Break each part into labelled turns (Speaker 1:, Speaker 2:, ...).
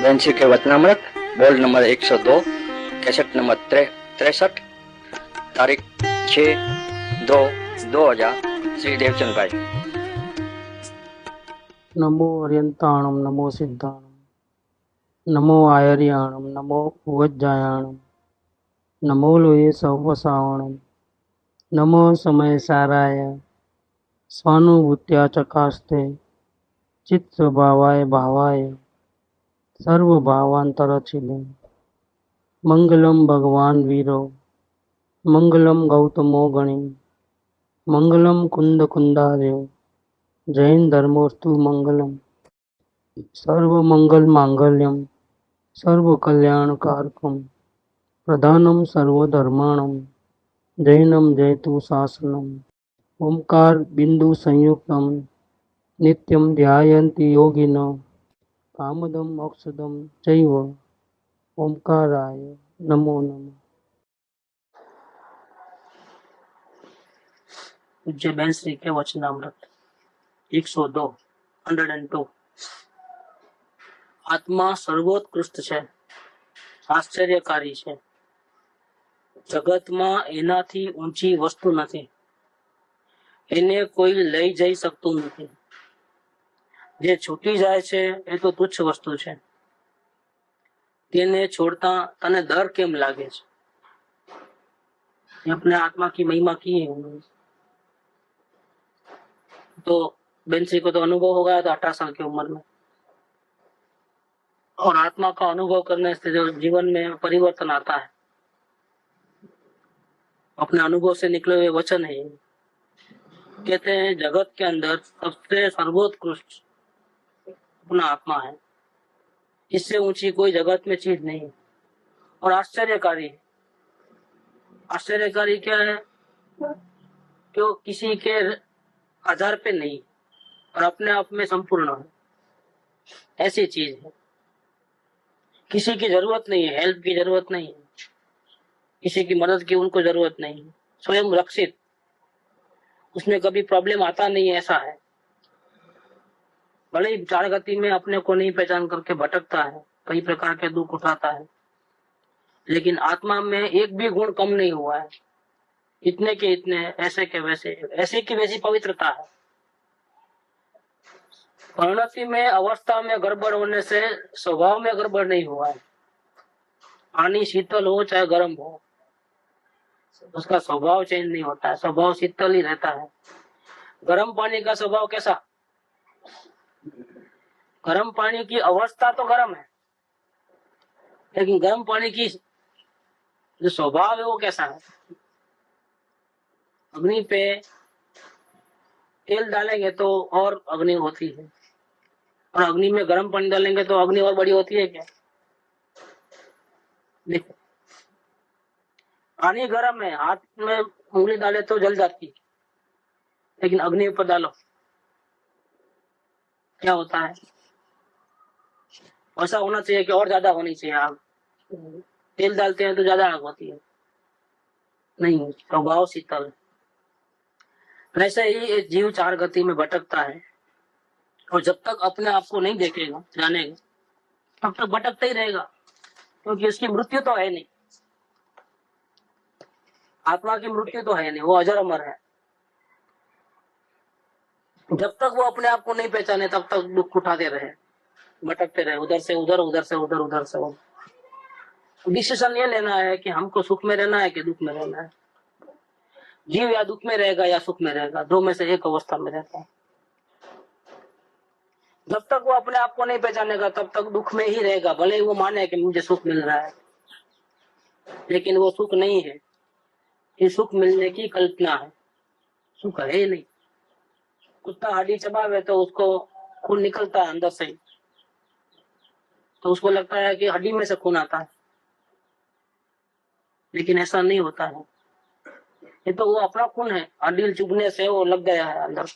Speaker 1: बेंसी के वचनामृत bold number 102 cassette number 63 तारीख 6/2/2000 श्री देवचंद भाई।
Speaker 2: नमो अर्यंताणम नमो सिद्धाणम नमो आयर्याणम नमो उवज्जायाणम नमो लोये सवसावणम नमो समय साराय स्वानुभूत्या चकास्ते चित्त भावाय भावाय सर्वभावांतरचिले मंगलम भगवान वीरो मंगलम गौतमो गणि मंगलम कुंद कुंदार्यो जैन धर्मोस्तु मंगलम सर्व मंगल मांगल्यम सर्व कल्याण कारकम प्रधानम सर्वधर्माणम जैनम जयतु शासनम ओंकार बिंदु संयुक्तम नित्यम ध्यायन्ति योगिनो कामदम मोक्षदम चैव ओंकाराय नमो नमः। पूज्य बेन श्री के वचनामृत 102 आत्मा सर्वोत्कृष्ट है, आश्चर्यकारी है। जगत में एनाथी ऊंची वस्तु नहीं, એને કોઈ લઈ જઈ શકતું નથી। જે છૂટી જાય છે એ તો તુચ્છ વસ્તુ છે, તેને છોડતા તને ડર કેમ લાગે છે? अपने आत्मा की महिमा की है। तो बेंसी को तो अनुभव हो गया था 18 साल की उम्र में, और आत्मा का अनुभव करने से जो जीवन में परिवर्तन आता है, अपने अनुभव से निकले हुए वचन है। कहते हैं जगत के अंदर सबसे सर्वोत्कृष्ट अपना आत्मा है, इससे ऊंची कोई जगत में चीज नहीं है। और आश्चर्यकारी, आश्चर्यकारी क्या है? क्यों किसी के आधार पे नहीं और अपने आप में संपूर्ण है, ऐसी चीज है। किसी की जरूरत नहीं है, हेल्प की जरूरत नहीं है, किसी की मदद की उनको जरूरत नहीं है, स्वयं रक्षित, उसमें कभी प्रॉब्लम आता नहीं है, ऐसा है। भले ही चार गति में अपने को नहीं पहचान करके भटकता है, कई प्रकार के दुख उठाता है, लेकिन आत्मा में एक भी गुण कम नहीं हुआ है। इतने के इतने, ऐसे के वैसे, ऐसे की वैसी पवित्रता है। परिणति में, अवस्था में गड़बड़ होने से स्वभाव में गड़बड़ नहीं हुआ है। पानी शीतल हो चाहे गर्म हो, उसका स्वभाव चेंज नहीं होता है, स्वभाव शीतल ही रहता है। गर्म पानी का स्वभाव कैसा? गर्म पानी की अवस्था तो गर्म है, लेकिन गर्म पानी की जो स्वभाव है वो कैसा है? अग्नि पे तेल डालेंगे तो और अग्नि होती है, और अग्नि में गर्म पानी डालेंगे तो अग्नि और बड़ी होती है क्या? देखो, पानी गर्म है, हाथ में उंगली डाले तो जल जाती है, लेकिन अग्नि पर डालो क्या होता है? ऐसा होना चाहिए कि और ज्यादा होनी चाहिए आग। तेल डालते हैं तो ज्यादा आग होती है, नहीं, स्वभाव शीतल है। वैसे ही जीव चार गति में भटकता है, और जब तक अपने आप को नहीं देखेगा, जानेगा, तब तक भटकता ही रहेगा, क्योंकि उसकी मृत्यु तो है नहीं। आत्मा की मृत्यु तो है नहीं, वो अजर अमर है। जब तक वो अपने आप को नहीं पहचाने तब तक दुख उठाते रहे, भटकते रहे, उधर से उधर, उधर से उधर, उधर से उधर। डिसीजन ये लेना है कि हमको सुख में रहना है कि दुख में रहना है। जीव या दुख में रहेगा या सुख में रहेगा, दो में से एक अवस्था में रहता है। जब तक वो अपने आप को नहीं पहचानेगा तब तक दुख में ही रहेगा, भले ही वो माने कि मुझे सुख मिल रहा है, लेकिन वो सुख नहीं है। ये सुख मिलने की कल्पना है, सुख है नहीं। कुत्ता हड्डी चबावे तो उसको खून निकलता है अंदर से, तो उसको लगता है कि हड्डी में से खून आता है, लेकिन ऐसा नहीं होता है। ये तो वो अपना खून है, हड्डी चुभने से वो लग गया है अंदर,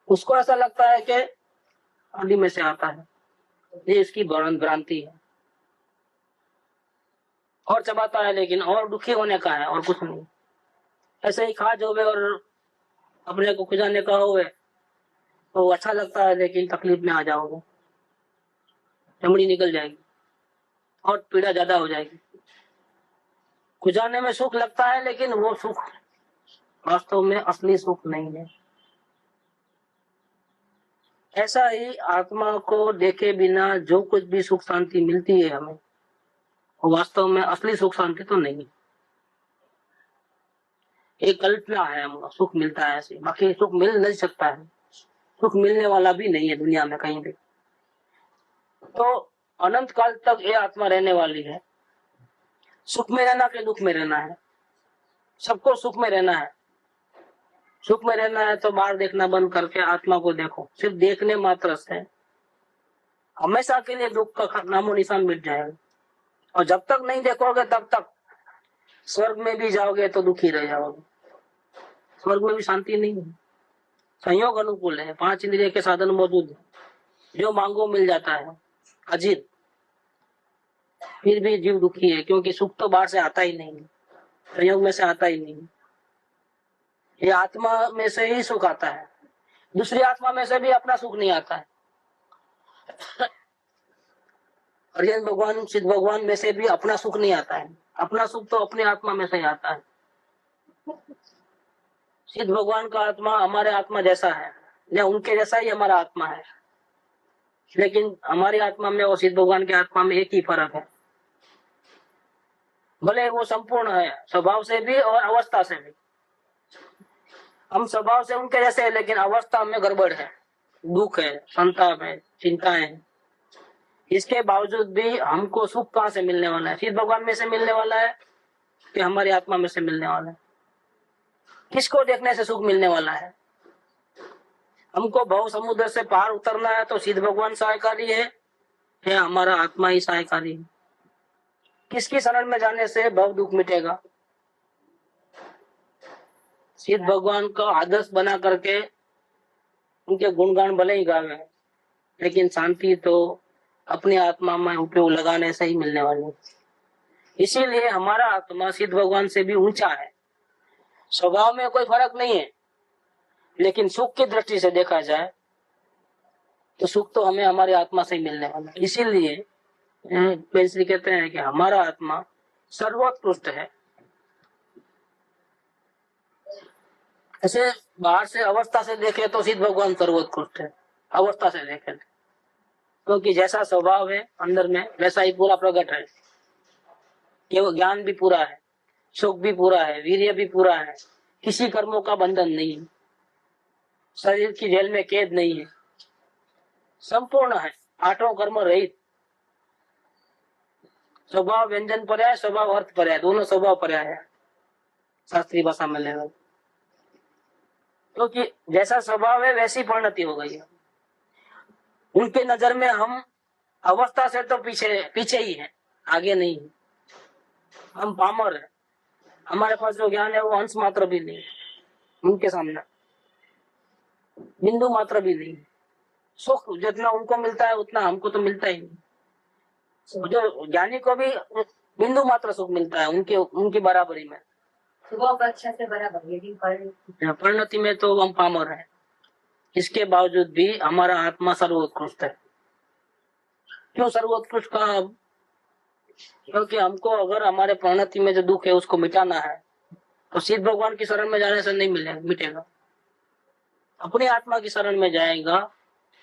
Speaker 2: उसको ऐसा लगता है कि हड्डी में से आता है। ये इसकी भ्रांति है। और चबाता है लेकिन और दुखी होने का है, और कुछ नहीं। ऐसे ही खा जोवे और अपने को खुजाने का होवे तो अच्छा लगता है, लेकिन तकलीफ में आ जाओगे। चमड़ी निकल जाएगी और पीड़ा ज्यादा हो जाएगी। गुजारने में सुख लगता है, लेकिन वो सुख वास्तव में असली सुख नहीं है। ऐसा ही आत्मा को देखे बिना जो कुछ भी सुख शांति मिलती है हमें, वो वास्तव में असली सुख शांति तो नहीं है। एक कल्पना है, हमको सुख मिलता है ऐसे, बाकी सुख मिल नहीं सकता है। सुख मिलने वाला भी नहीं है दुनिया में कहीं भी। तो अनंत काल तक ये आत्मा रहने वाली है। सुख में रहना कि दुख में रहना है, सबको सुख में रहना है। सुख में रहना है तो बाहर देखना बंद करके आत्मा को देखो। सिर्फ देखने मात्र से हमेशा के लिए दुख का नामो निशान मिट जाएगा। और जब तक नहीं देखोगे तब तक स्वर्ग में भी जाओगे तो दुखी रह जाओगे। स्वर्ग में भी शांति नहीं है। संयोग अनुकूल है, 5 इंद्रिय के साधन मौजूद है, जो मांगो मिल जाता है अजीत। फिर भी जीव दुखी है, क्योंकि सुख तो बाहर से आता ही नहीं है, संयोग में से आता ही नहीं। ये आत्मा में से ही सुख आता है, दूसरी आत्मा में से भी अपना सुख नहीं आता है। हरिहर भगवान सिद्ध भगवान में से भी अपना सुख नहीं आता है। अपना सुख तो अपनी आत्मा में से ही आता है। सिद्ध भगवान का आत्मा हमारे आत्मा जैसा है, या उनके जैसा ही हमारा आत्मा है, लेकिन हमारी आत्मा में और सिद्ध भगवान के आत्मा में एक ही फर्क है। भले वो संपूर्ण है, स्वभाव से भी और अवस्था से भी। हम स्वभाव से उनके जैसे हैं, लेकिन अवस्था में गड़बड़ है, दुख है, संताप है, चिंताएं हैं। इसके बावजूद भी हमको सुख कहाँ से मिलने वाला है? सिद्ध भगवान में से मिलने वाला है कि हमारी आत्मा में से मिलने वाला है? किसको देखने से सुख मिलने वाला है? हमको भव समुद्र से पार उतरना है तो सिद्ध भगवान सहायकारी है या हमारा आत्मा ही सहायकारी है? किसकी शरण में जाने से भव दुख मिटेगा? सिद्ध भगवान का आदर्श बना करके उनके गुणगान भले ही गावे, लेकिन शांति तो अपनी आत्मा में उपयोग लगाने से ही मिलने वाली है। इसीलिए हमारा आत्मा सिद्ध भगवान से भी ऊंचा है। स्वभाव में कोई फर्क नहीं है, लेकिन सुख की दृष्टि से देखा जाए तो सुख तो हमें हमारी आत्मा से ही मिलने वाला है। इसीलिए पेंसरी कहते हैं कि हमारा आत्मा सर्वोत्कृष्ट है। ऐसे बाहर से अवस्था से देखे तो सिद्ध भगवान सर्वोत्कृष्ट है, अवस्था से देखे क्योंकि जैसा स्वभाव है अंदर में वैसा ही पूरा प्रकट है। केवल ज्ञान भी पूरा है, सुख भी पूरा है, वीर्य भी पूरा है, किसी कर्मों का बंधन नहीं है, शरीर की जेल में कैद नहीं है, संपूर्ण है, 8 कर्म रहित। स्वभाव व्यंजन पर्याय, स्वभाव अर्थ पर्याय, दोनों स्वभाव पर्याय है शास्त्रीय भाषा में लेवल। क्योंकि जैसा स्वभाव है वैसी परिणति हो गई है। उनके नजर में हम अवस्था से तो पीछे ही है, आगे नहीं है। हम पामर है, हमारे पास जो ज्ञान है वो अंश मात्र भी नहीं, उनके सामने बिंदु मात्र भी नहीं। सुख जितना उनको मिलता है उतना हमको तो मिलता ही नहीं। जो ज्ञानी को भी बिंदु मात्र सुख मिलता है उनकी बराबरी में,
Speaker 3: अच्छा से बराबर।
Speaker 2: परिणति में तो हम पामर है। इसके बावजूद भी हमारा आत्मा सर्वोत्कृष्ट है। क्यों सर्वोत्कृष्ट कहा? क्योंकि हमको अगर हमारे परिणति में जो दुख है उसको मिटाना है तो सिद्ध भगवान की शरण में जाने से नहीं मिटेगा। अपनी आत्मा की शरण में जाएगा,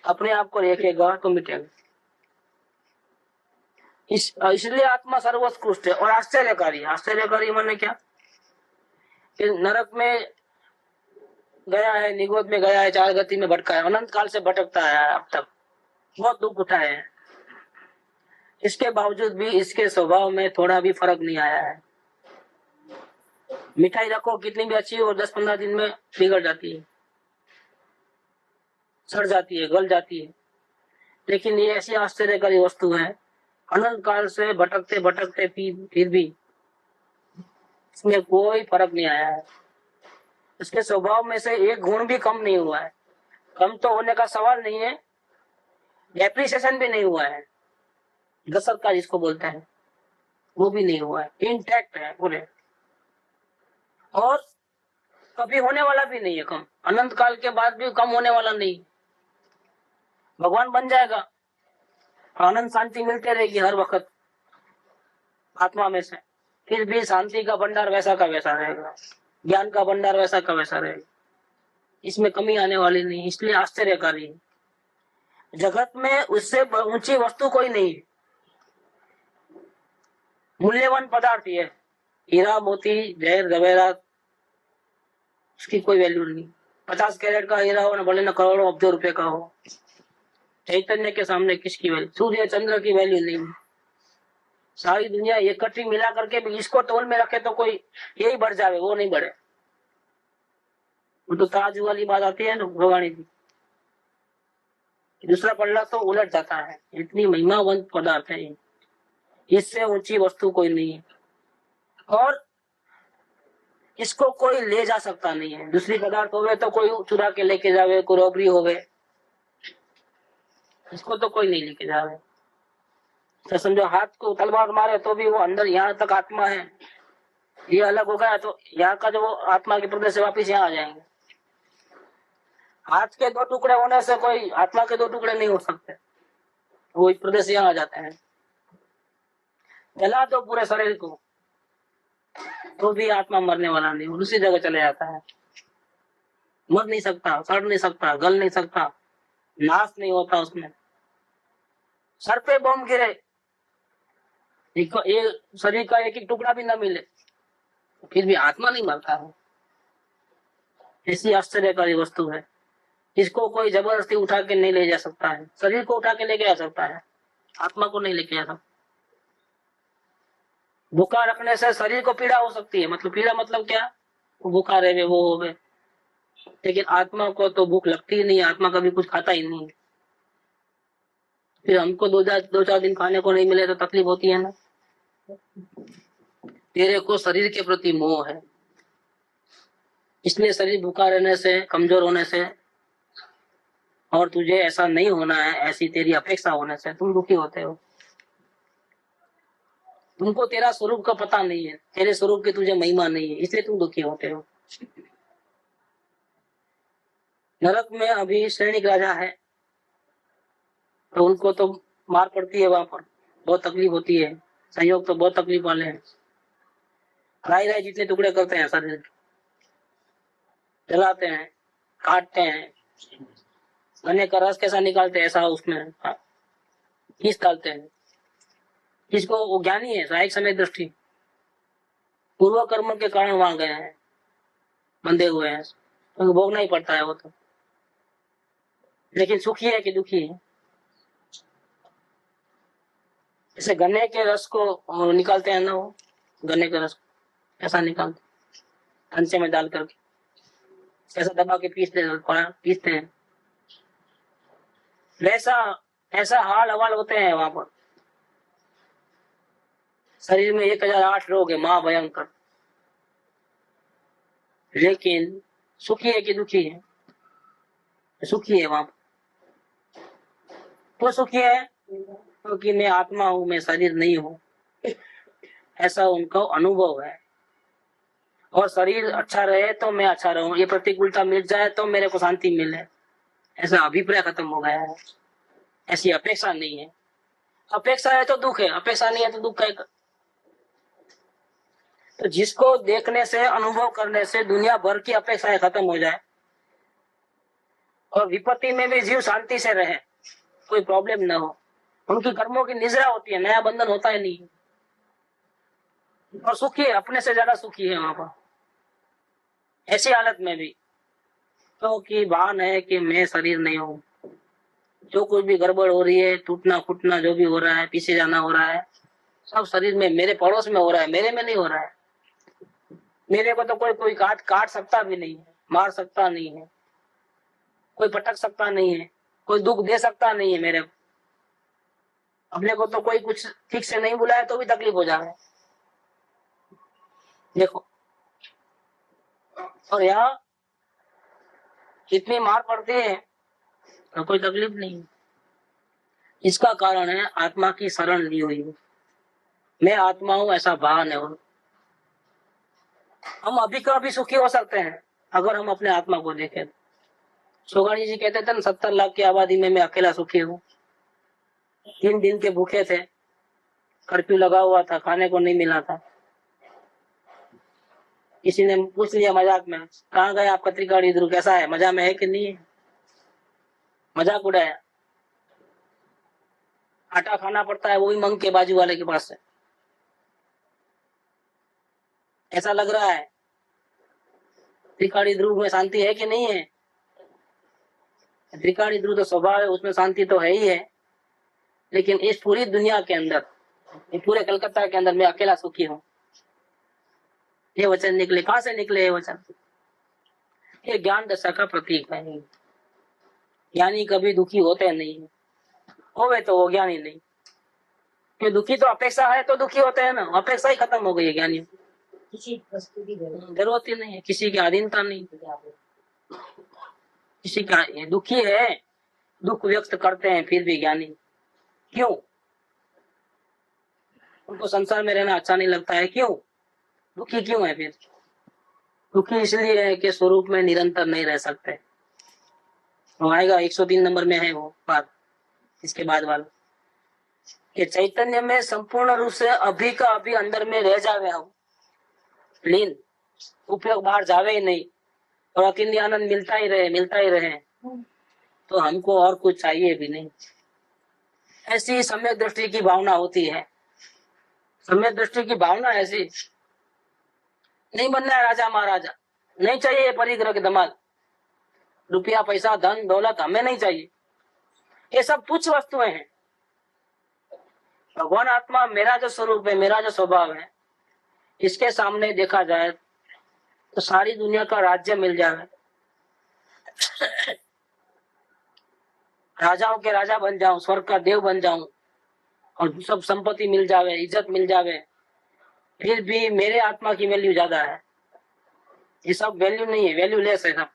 Speaker 2: अपने आप को देखेगा तो मिटेगा। इसलिए आत्मा सर्वोत्कृष्ट है और आश्चर्यकारी। आश्चर्यकारी माने क्या? कि नरक में गया है, निगोद में गया है, 4 गति में भटका है, अनंत काल से भटकता है, अब तक बहुत दुख उठाए है। इसके बावजूद भी इसके स्वभाव में थोड़ा भी फर्क नहीं आया है। मिठाई रखो कितनी भी अच्छी हो, 10-15 दिन में बिगड़ जाती है, सड़ जाती है, गल जाती है। लेकिन ये ऐसी आश्चर्यकारी वस्तु है, अनंत काल से भटकते भटकते फिर भी इसमें कोई फर्क नहीं आया है। इसके स्वभाव में से एक गुण भी कम नहीं हुआ है। कम तो होने का सवाल नहीं है, डेप्रिसिएशन भी नहीं हुआ है, गसर का जिसको बोलते हैं वो भी नहीं हुआ है, इंटैक्ट है पूरे। और कभी होने वाला भी नहीं है कम, अनंत काल के बाद भी कम होने वाला नहीं। भगवान बन जाएगा आनंद शांति मिलते रहेगी हर वक्त आत्मा में से, फिर भी शांति का भंडार वैसा का वैसा रहेगा, ज्ञान का भंडार वैसा का वैसा रहेगा, इसमें कमी आने वाली नहीं। इसलिए आश्चर्यकारी है, जगत में उससे ऊंची वस्तु कोई नहीं है। मूल्यवान पदार्थ ये हीरा मोती जहर जवेरात, उसकी कोई वैल्यू नहीं। 50 कैरेट का हीरा हो ना, भले न करोड़ों अब्जों रुपए का हो, चैतन्य के सामने किसकी वैल्यू? सूर्य चंद्र की वैल्यू नहीं। सारी दुनिया इकट्ठी मिला करके भी इसको तोल में रखे तो कोई यही बढ़ जावे, वो नहीं बढ़े। वो तो ताजू वाली बात आती है ना भगवानी जी, दूसरा पल्ला तो उलट जाता है। इतनी महिमावंत पदार्थ है, इससे ऊंची वस्तु कोई नहीं है और इसको कोई ले जा सकता नहीं है। दूसरी पदार्थ होवे तो कोई चुरा के लेके जावे, कोई रॉबरी होवे, इसको तो कोई नहीं लेके जावे। तो समझो हाथ को तलवार मारे तो भी वो अंदर यहाँ तक आत्मा है, ये अलग हो गया तो यहाँ का जो वो आत्मा के प्रदेश से वापिस यहाँ आ जाएंगे। हाथ के 2 टुकड़े होने से कोई आत्मा के 2 टुकड़े नहीं हो सकते, वो एक प्रदेश यहाँ आ जाते हैं। जला दो पूरे शरीर को तो भी आत्मा मरने वाला नहीं, उसी जगह चले जाता है। मर नहीं सकता, सड़ नहीं सकता, गल नहीं सकता, नाश नहीं होता उसमें। सर पे बम गिरे, शरीर का एक टुकड़ा भी ना मिले, फिर भी आत्मा नहीं मरता है। ऐसी आश्चर्यकारी वस्तु है, इसको कोई जबरदस्ती उठा के नहीं ले जा सकता है। शरीर को उठा के लेके आ सकता है, आत्मा को नहीं लेके आ सकता। भूखा रखने से शरीर को पीड़ा हो सकती है, मतलब पीड़ा मतलब क्या? वो भूखा रहे वो हो गए, लेकिन आत्मा को तो भूख लगती ही नहीं, आत्मा कभी कुछ खाता ही नहीं। फिर हमको 2-4 दिन खाने को नहीं मिले तो तकलीफ होती है ना। तेरे को शरीर के प्रति मोह है, इसलिए शरीर भूखा रहने से, कमजोर होने से और तुझे ऐसा नहीं होना है, ऐसी तेरी अपेक्षा होने से तुम दुखी होते हो। तुमको तेरा स्वरूप का पता नहीं है, तेरे स्वरूप की तुझे महिमा नहीं है, इसलिए तुम दुखी होते हो। नरक में अभी सैनिक राजा है तो उनको तो मार पड़ती है, वहां पर बहुत तकलीफ होती है, संयोग तो बहुत तकलीफ वाले हैं। राय राय जितने टुकड़े करते हैं, शरीर जलाते हैं, काटते हैं, गन्ने का रस कैसा निकालते हैं ऐसा उसमें खींच डालते हैं। किसको? वो ज्ञानी है, सहायक समय दृष्टि, पूर्व कर्म के कारण वहां गए हैं, बंधे हुए हैं, तो भोगना ही पड़ता है वो तो। लेकिन सुखी है कि दुखी है? जैसे गन्ने के रस को निकालते हैं ना, वो गन्ने के रस को ऐसा निकालते, कंचे में डाल करके ऐसा दबा के पीसते हैं, वैसा ऐसा हाल हवाल होते हैं वहां पर। शरीर में 1008 रोग है, मां भयंकर, लेकिन सुखी है कि दुखी है? सुखी है वहां पर। तो सुखी है क्योंकि मैं आत्मा हूं, मैं शरीर नहीं हूं, ऐसा उनको अनुभव है। और शरीर अच्छा रहे तो मैं अच्छा रहूं, ये प्रतिकूलता मिल जाए तो मेरे को शांति मिले, ऐसा अभिप्राय खत्म हो गया है। ऐसी अपेक्षा नहीं है। अपेक्षा है तो दुख है, अपेक्षा नहीं है तो दुख है। तो जिसको देखने से, अनुभव करने से दुनिया भर की अपेक्षाएं खत्म हो जाए और विपत्ति में भी जीव शांति से रहे, कोई प्रॉब्लम ना हो, उनकी कर्मों की निजरा होती है, नया बंधन होता है नहीं, और सुखी है, अपने से ज्यादा सुखी है वहां पर। ऐसी हालत में भी क्योंकि भान है कि मैं शरीर नहीं हूं, जो कुछ भी गड़बड़ हो रही है, टूटना फूटना जो भी हो रहा है, पीछे जाना हो रहा है, सब शरीर में, मेरे पड़ोस में हो रहा है, मेरे में नहीं हो रहा है। मेरे को तो कोई काट सकता भी नहीं है, मार सकता नहीं है, कोई पटक सकता नहीं है, कोई दुख दे सकता नहीं है मेरे को। अपने को तो कोई कुछ ठीक से नहीं बुलाया तो भी तकलीफ हो जाए, देखो। और यहाँ इतनी मार पड़ती है तो कोई तकलीफ नहीं। इसका कारण है आत्मा की शरण ली हुई है, मैं आत्मा हूं ऐसा भान है। हम अभी का अभी सुखी हो सकते हैं अगर हम अपने आत्मा को देखें। सोगानी जी कहते थे ना, 70 लाख की आबादी में मैं अकेला सुखी हूँ। 3 दिन के भूखे थे, कर्फ्यू लगा हुआ था, खाने को नहीं मिला था। किसी ने पूछ लिया मजाक में, कहाँ गया आपका त्रिकाड़ी ध्रुव, कैसा है, मजा में है कि नहीं है? मजाक उड़ाया। आटा खाना पड़ता है वो भी मंग के बाजू वाले के पास से। ऐसा लग रहा है त्रिकाड़ी ध्रुव में शांति है कि नहीं है? त्रिकाड़ी ध्रुव तो स्वभाव है, उसमें शांति तो है ही है, लेकिन इस पूरी दुनिया के अंदर, पूरे कलकत्ता के अंदर मैं अकेला सुखी हूँ। ये वचन निकले, कहां से निकले ये वचन? ये ज्ञान दशा का प्रतीक है। ज्ञानी कभी दुखी होते नहीं, होवे तो वो ज्ञानी नहीं। कि दुखी तो अपेक्षा है तो दुखी होते हैं ना, अपेक्षा ही खत्म हो गई है ज्ञानी।
Speaker 3: किसी वस्तु की
Speaker 2: जरूरत ही नहीं है, किसी की अधीनता नहीं, किसी का। दुखी है, दुख व्यक्त करते हैं फिर भी ज्ञानी। क्यों? उनको संसार में रहना अच्छा नहीं लगता है, क्यों? दुखी क्यों है फिर? दुखी इसलिए है कि स्वरूप में निरंतर नहीं रह सकते। वो आएगा 103 नंबर में है वो बात, इसके बाद वाला कि चैतन्य में संपूर्ण रूप से अभी का अभी अंदर में रह जावे हम लीन, उपयोग बाहर जावे ही नहीं, और अकेले आनंद मिलता ही रहे, मिलता ही रहे, तो हमको और कुछ चाहिए भी नहीं। ऐसी सम्यक दृष्टि की भावना होती है। सम्यक दृष्टि की भावना ऐसी, नहीं बनना है राजा महाराजा, नहीं चाहिए परिग्रह के दमाद, रुपया पैसा धन दौलत हमें नहीं चाहिए, ये सब तुच्छ वस्तुएं हैं। भगवान आत्मा मेरा जो स्वरूप है, मेरा जो स्वभाव है, इसके सामने देखा जाए तो सारी दुनिया का राज्य मिल जाए, राजाओं के राजा बन जाऊं, स्वर्ग का देव बन जाऊं, और सब संपत्ति मिल जावे, इज्जत मिल जावे, फिर भी मेरे आत्मा की वैल्यू ज्यादा है। ये सब वैल्यू नहीं है, वैल्यू लेस है, सब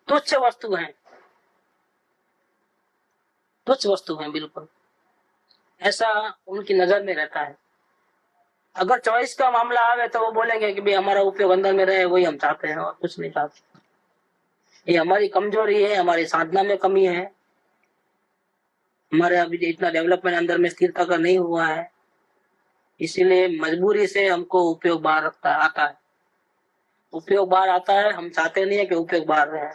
Speaker 2: तुच्छ वस्तु है, तुच्छ वस्तु है बिल्कुल। ऐसा उनकी नजर में रहता है। अगर चॉइस का मामला आवे तो वो बोलेंगे कि भाई हमारा उपयोग अंदर में रहे, वही हम चाहते हैं और कुछ नहीं चाहते। ये हमारी कमजोरी है, हमारी साधना में कमी है, हमारे अभी इतना डेवलपमेंट अंदर में स्थिरता का नहीं हुआ है, इसीलिए मजबूरी से हमको उपयोग बाहर रखता आता है। उपयोग बाहर आता है, हम चाहते नहीं है कि उपयोग बाहर रहे,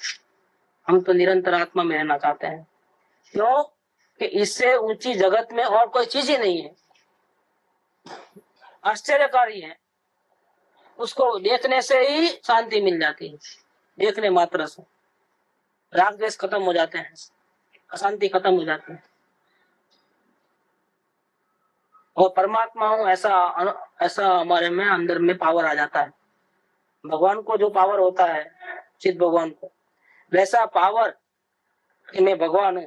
Speaker 2: हम तो निरंतर आत्मा में रहना चाहते हैं। क्यों? कि इससे ऊंची जगत में और कोई चीज ही नहीं है। आश्चर्यकारी है, उसको देखने से ही शांति मिल जाती है, देखने मात्र से राग द्वेष खत्म हो जाते हैं, अशांति खत्म हो जाती है, और परमात्मा हूं ऐसा हमारे में अंदर में पावर आ जाता है। भगवान को जो पावर होता है, चित भगवान को, वैसा पावर कि मैं भगवान हूं,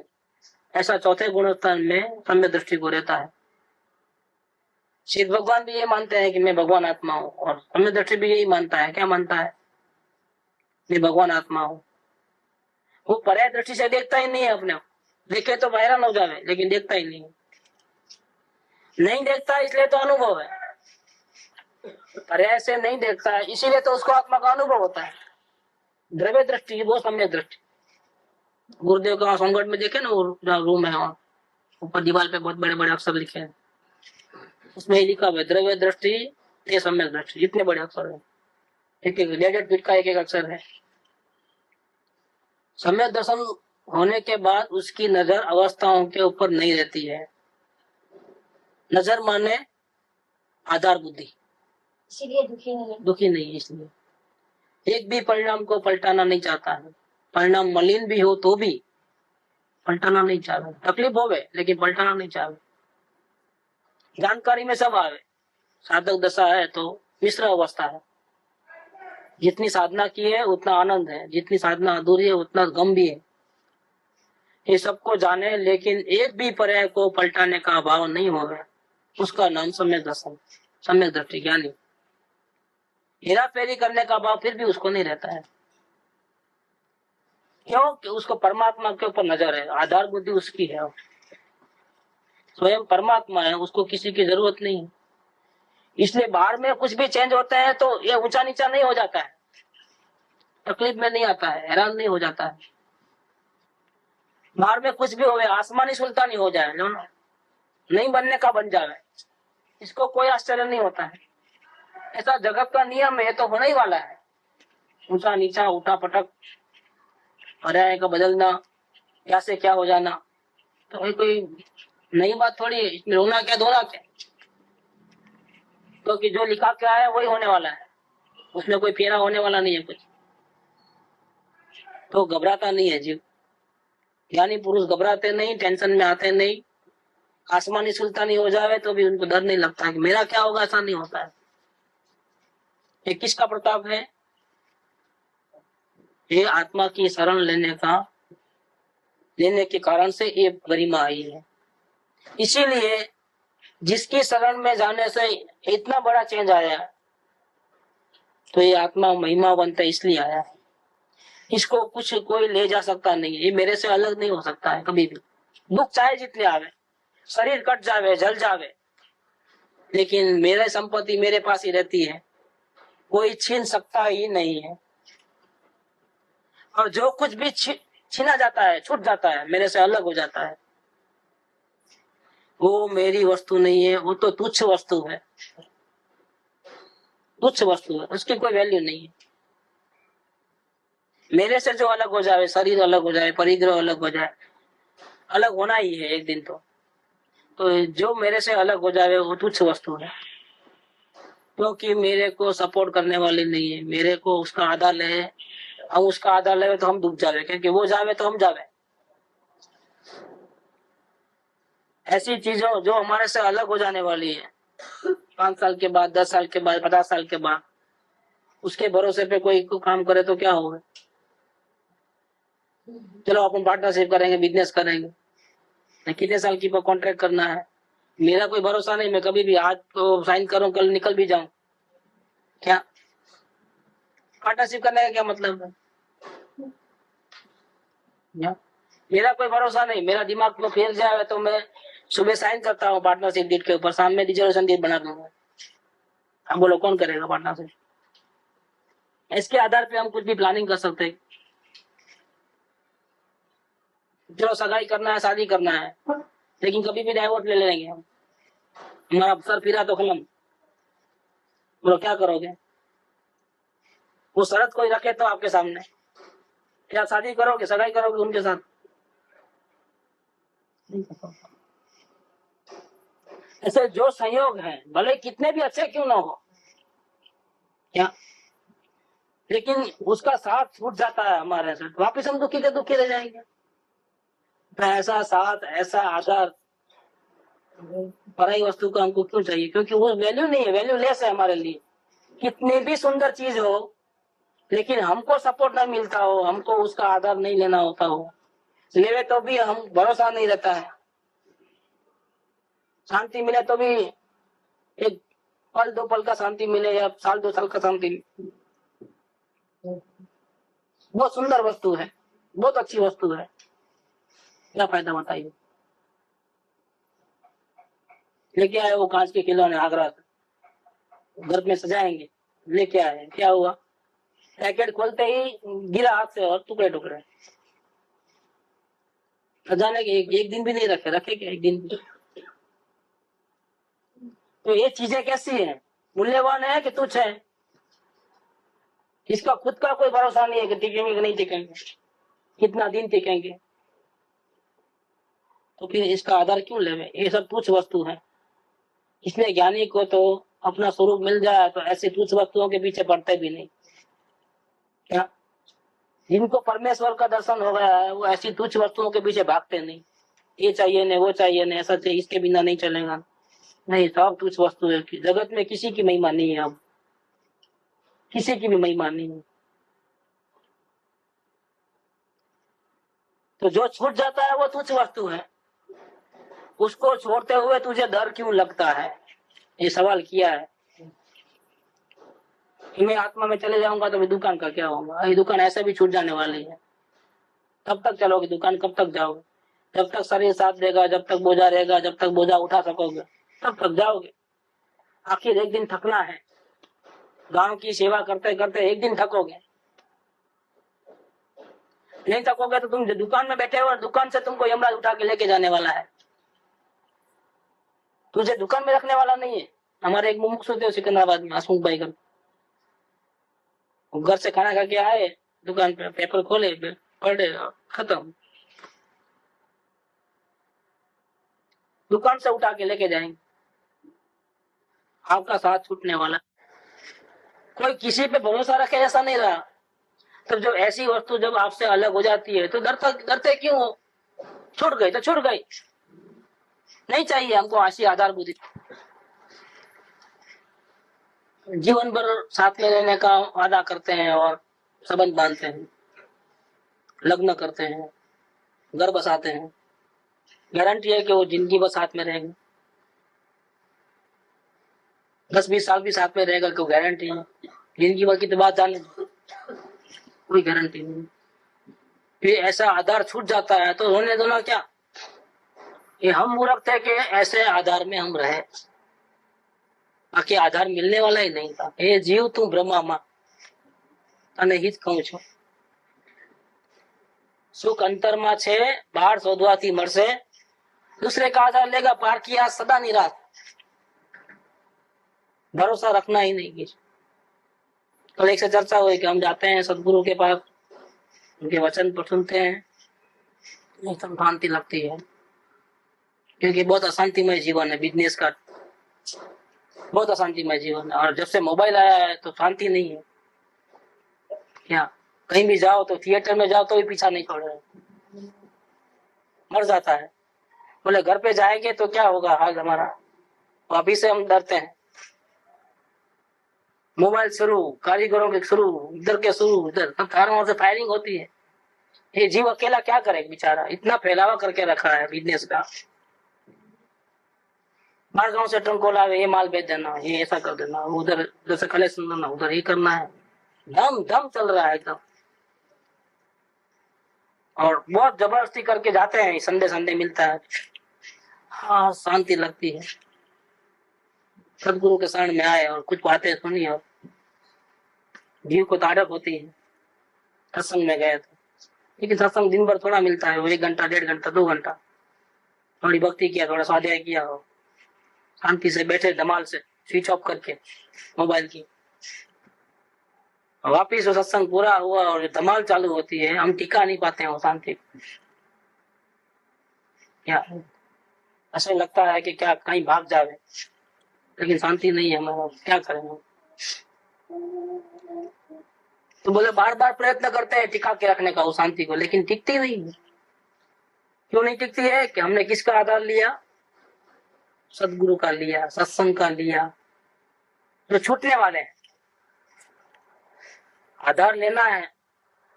Speaker 2: ऐसा चौथे गुणस्थान में सम्यक दृष्टि को रहता है। शिव भगवान भी ये मानते हैं कि मैं भगवान आत्मा हूँ, और सम्यक दृष्टि भी यही मानता है। क्या मानता है? मैं भगवान आत्मा हूँ। वो पर्याय दृष्टि से देखता ही नहीं है अपने, देखे तो हैरान हो जावे, लेकिन देखता ही नहीं, नहीं देखता इसलिए तो अनुभव है, पर्याय से नहीं देखता है इसीलिए तो उसको आत्मा का अनुभव होता है। द्रव्य दृष्टि वो सम्यक दृष्टि। गुरुदेव का सोनगढ़ में देखे ना, वो रूम है, ऊपर दीवार पे बहुत बड़े बड़े अक्षर लिखे हैं, उसमें लिखा हुआ है द्रव्य दृष्टि ये सम्यक दृष्टि। जितने बड़े अक्षर है, एक एक 1.5 फीट का एक एक अक्षर है। सम्यक दर्शन होने के बाद उसकी नजर अवस्थाओं के ऊपर नहीं रहती है। नजर माने आधार बुद्धि,
Speaker 3: इसीलिए दुखी नहीं है।
Speaker 2: दुखी नहीं है, इसलिए एक भी परिणाम को पलटाना नहीं चाहता है। परिणाम मलिन भी हो तो भी पलटाना नहीं चाहता, तकलीफ होवे लेकिन पलटाना नहीं चाहता। जानकारी में सब आवे, साधक दशा है तो मिश्र अवस्था है, जितनी साधना की है उतना आनंद है, जितनी साधना अधूरी है उतना गम भी है, ये सबको जाने, लेकिन एक भी पर्याय को पलटाने का भाव नहीं होवे, उसका नाम सम्यक दर्शन, सम्यक दृष्टि ज्ञानी। हेरा फेरी करने का भाव फिर भी उसको नहीं रहता है। क्यों? कि उसको परमात्मा के ऊपर नजर है, आधार बुद्धि उसकी है, स्वयं परमात्मा है, उसको किसी की जरूरत नहीं है। इसलिए बाहर में कुछ भी चेंज होते हैं तो ये ऊंचा नीचा नहीं हो जाता है, तकलीफ में नहीं आता है, हैरान नहीं हो जाता है। बाहर में कुछ भी हो, आसमानी सुल्तानी हो जाए, जो ना नहीं बनने का बन जावे, इसको कोई आश्चर्य नहीं होता है। ऐसा जगत का नियम है, तो होने ही वाला है। ऊंचा नीचा, उठा पटक, पर्याय का बदलना, क्या से क्या हो जाना, तो कोई नई बात थोड़ी है। इसमें रोना क्या धोना क्या, क्योंकि जो लिखा क्या है वही होने वाला है, उसमें कोई फेरा होने वाला नहीं है कुछ। तो घबराता नहीं है जीव। ज्ञानी पुरुष घबराते नहीं, टेंशन में आते नहीं। आसमानी सुल्तानी हो जावे तो भी उनको डर नहीं लगता कि मेरा क्या होगा, ऐसा नहीं होता है। ये किसका प्रताप है? ये आत्मा की शरण लेने के कारण से ये गरिमा आई है। इसीलिए जिसकी शरण में जाने से इतना बड़ा चेंज आया, तो ये आत्मा महिमा बनता इसलिए आया है। इसको कुछ कोई ले जा सकता नहीं, ये मेरे से अलग नहीं हो सकता है कभी भी। दुख चाहे जितने आवे, शरीर कट जावे, जल जावे, लेकिन मेरे संपत्ति मेरे पास ही रहती है, कोई छीन सकता ही नहीं है। और जो कुछ भी छीना जाता है, छूट जाता है, मेरे से अलग हो जाता है, वो मेरी वस्तु नहीं है, वो तो तुच्छ वस्तु है। तुच्छ वस्तु है, उसकी कोई वैल्यू नहीं है। मेरे से जो अलग हो जाए, शरीर अलग हो जाए, परिग्रह अलग हो जाए, अलग होना ही है एक दिन तो जो मेरे से अलग हो जाए वो तुच्छ वस्तु है, क्योंकि मेरे को सपोर्ट करने वाली नहीं है। मेरे को उसका आधार ले, हम उसका आधार ले तो हम डूब जावे, क्योंकि वो जावे तो हम जावे। ऐसी चीजों जो हमारे से अलग हो जाने वाली है, 5 साल के बाद, 10 साल के बाद, 50 साल के बाद, उसके भरोसे पे कोई काम करे तो क्या होगा? चलो अपन पार्टनरशिप करेंगे, बिजनेस करेंगे, कितने साल की कॉन्ट्रैक्ट करना है, मेरा कोई भरोसा नहीं। मैं कभी भी आज तो साइन करूं, कल निकल भी जाऊं, क्या पार्टनरशिप करने का क्या मतलब है? मेरा कोई भरोसा नहीं। मेरा दिमाग में फेर जाए तो मैं सुबह साइन करता हूँ पार्टनरशिप डीड के ऊपर, शाम में रिजर्वेशन डीड बना दूंगा। अब बोलो कौन करेगा पार्टनरशिप? इसके आधार पे हम कुछ भी प्लानिंग कर सकते हैं। चलो सगाई करना है, शादी करना है, लेकिन कभी भी डाइवोर्स ले लेंगे हम, हमारा सर फिरा तो खत्म। बोलो क्या करोगे? वो शर्त कोई रखे तो आपके सामने, क्या शादी करोगे, सगाई करोगे उनके साथ? ऐसे जो संयोग है, भले कितने भी अच्छे क्यों ना हो, क्या, लेकिन उसका साथ छूट जाता है हमारे से, वापिस हम दुखी के दुखी रह जाएंगे। ऐसा साथ, ऐसा आदर पराई वस्तु का हमको क्यों चाहिए? क्योंकि वो वैल्यू नहीं है, वैल्यू लेस है हमारे लिए। कितनी भी सुंदर चीज हो, लेकिन हमको सपोर्ट नहीं मिलता हो, हमको उसका आदर नहीं लेना होता हो, लेवे तो भी हम भरोसा नहीं रहता है। शांति मिले तो भी एक पल 2 पल का शांति मिले, या साल 2 साल का शांति मिले। बहुत सुंदर वस्तु है, बहुत अच्छी वस्तु है, क्या फायदा बताइए? लेके आए वो कांच के खिलौने आगरा से, घर में सजाएंगे, लेके आए, क्या हुआ? पैकेट खोलते ही गिरा हाथ से और टुकड़े टुकड़े। सजाने के एक दिन भी नहीं रखे क्या? एक दिन भी। तो ये चीजें कैसी है? मूल्यवान है कि तुच्छ है? इसका खुद का कोई भरोसा नहीं है कि टिकेंगे कि नहीं टिकेंगे, कितना दिन टिकेंगे, तो फिर इसका आधार क्यों लेवे? ये सब तुच्छ वस्तु है। इसलिए ज्ञानी को तो अपना स्वरूप मिल जाए तो ऐसी तुच्छ वस्तुओं के पीछे पड़ते भी नहीं। क्या जिनको परमेश्वर का दर्शन हो गया है, वो ऐसी तुच्छ वस्तुओं के पीछे भागते नहीं, ये चाहिए नहीं, वो चाहिए नहीं, ऐसा चाहिए, इसके बिना नहीं चलेगा, नहीं, सब तुच्छ वस्तु है। जगत में किसी की महिमा नहीं है, अब किसी की भी महिमा नहीं है। तो जो छूट जाता है वो तुच्छ वस्तु है, उसको छोड़ते हुए तुझे डर क्यों लगता है? ये सवाल किया है कि मैं आत्मा में चले जाऊंगा तो दुकान का क्या होगा? ये दुकान ऐसे भी छूट जाने वाली है, कब तक चलोगे दुकान, कब तक जाओगे? जब तक शरीर साथ देगा, जब तक बोझा रहेगा, जब तक बोझा उठा सकोगे तब तक जाओगे। आखिर एक दिन थकना है, गांव की सेवा करते करते एक दिन थकोगे, नहीं थकोगे तो तुम दुकान में बैठे हो और दुकान से तुमको यमराज उठा के लेके जाने वाला है। तुझे दुकान में रखने वाला नहीं है। हमारे एक मुमुक्षु थे सिकंदराबाद में, हसमुख भाई का, घर से खाना खा के आए, दुकान पे पेपर खोले, पढ़े, खत्म। दुकान से उठा के लेके जाएंगे, आपका साथ छूटने वाला। कोई किसी पे भरोसा रखे ऐसा नहीं रहा। तब जब ऐसी वस्तु जब आपसे अलग हो जाती है तो डरते क्यों हो? छूट गई तो छूट गई, नहीं चाहिए हमको ऐसी आधार बुद्धि। जीवन भर साथ में रहने का वादा करते हैं और संबंध बांधते हैं, लग्न करते हैं, घर बसाते हैं, गारंटी है कि वो जिंदगी भर साथ में रहेंगे, 10-20 साल भी साथ में रहेगा, कोई गारंटी है? जिंदगी भर की तो बात जाने, कोई गारंटी नहीं। फिर ऐसा आधार छूट जाता है तो रोने दो ना क्या। ये हम मूर्ख थे कि ऐसे आधार में हम रहे, बाकी आधार मिलने वाला ही नहीं था। ये जीव तू ब्रह्मा तने हित कहूं છું, सुख अंतर में छे, बाहर शोधवाथी मळशे। दूसरे का आधार लेगा, पार किया सदा निराश। भरोसा रखना ही नहीं किसी। कल एक से चर्चा हुई कि हम जाते हैं सदगुरु के पास, उनके वचन पर सुनते हैं, एकदम शांति लगती है, क्योंकि बहुत अशांतिमय जीवन है बिजनेस का, बहुत अशांतिमय जीवन है। और जब से मोबाइल आया है तो शांति नहीं है। क्या कहीं भी जाओ तो थिएटर में जाओ तो भी पीछा नहीं छोड़ रहे, मर जाता है। बोले घर पे जाएंगे तो क्या होगा हाल हमारा, अभी से हम डरते हैं। मोबाइल शुरू, कारीगरों के शुरू, इधर के शुरू, इधर सब चारों से फायरिंग होती है। ये जीव अकेला क्या करे बेचारा, इतना फैलावा करके रखा है बिजनेस का। बाहर गांव से ट्रंक लावे, ये माल बेच देना, ये ऐसा कर देना, उधर जैसे कलेक्शन करना, उधर ये करना है। दम दम चल रहा है एकदम, और बहुत जबरदस्ती करके जाते हैं। संडे संडे मिलता है, हाँ शांति लगती है। सदगुरु के शरण में आए और कुछ बातें सुनी और जीव को तारक होती है। सत्संग में गए तो, लेकिन सत्संग दिन भर थोड़ा मिलता है, वो 1 घंटा 1.5 घंटा 2 घंटा, थोड़ी भक्ति किया, थोड़ा स्वाध्याय किया हो, शांति से बैठे धमाल से स्विच ऑफ करके मोबाइल की, वापिस वो सत्संग पूरा हुआ और धमाल चालू होती है। हम टिका नहीं पाते हैं वो शांति। क्या ऐसा लगता है कि क्या कहीं भाग जावे, लेकिन शांति नहीं है हमारा, क्या करेंगे। तो बोले बार बार प्रयत्न करते हैं टिका के रखने का वो शांति को, लेकिन टिकती नहीं है। क्यों नहीं टिकती है? कि हमने किसका आधार लिया? सदगुरु का लिया, सत्संग का लिया, जो छूटने वाले हैं। आधार लेना है,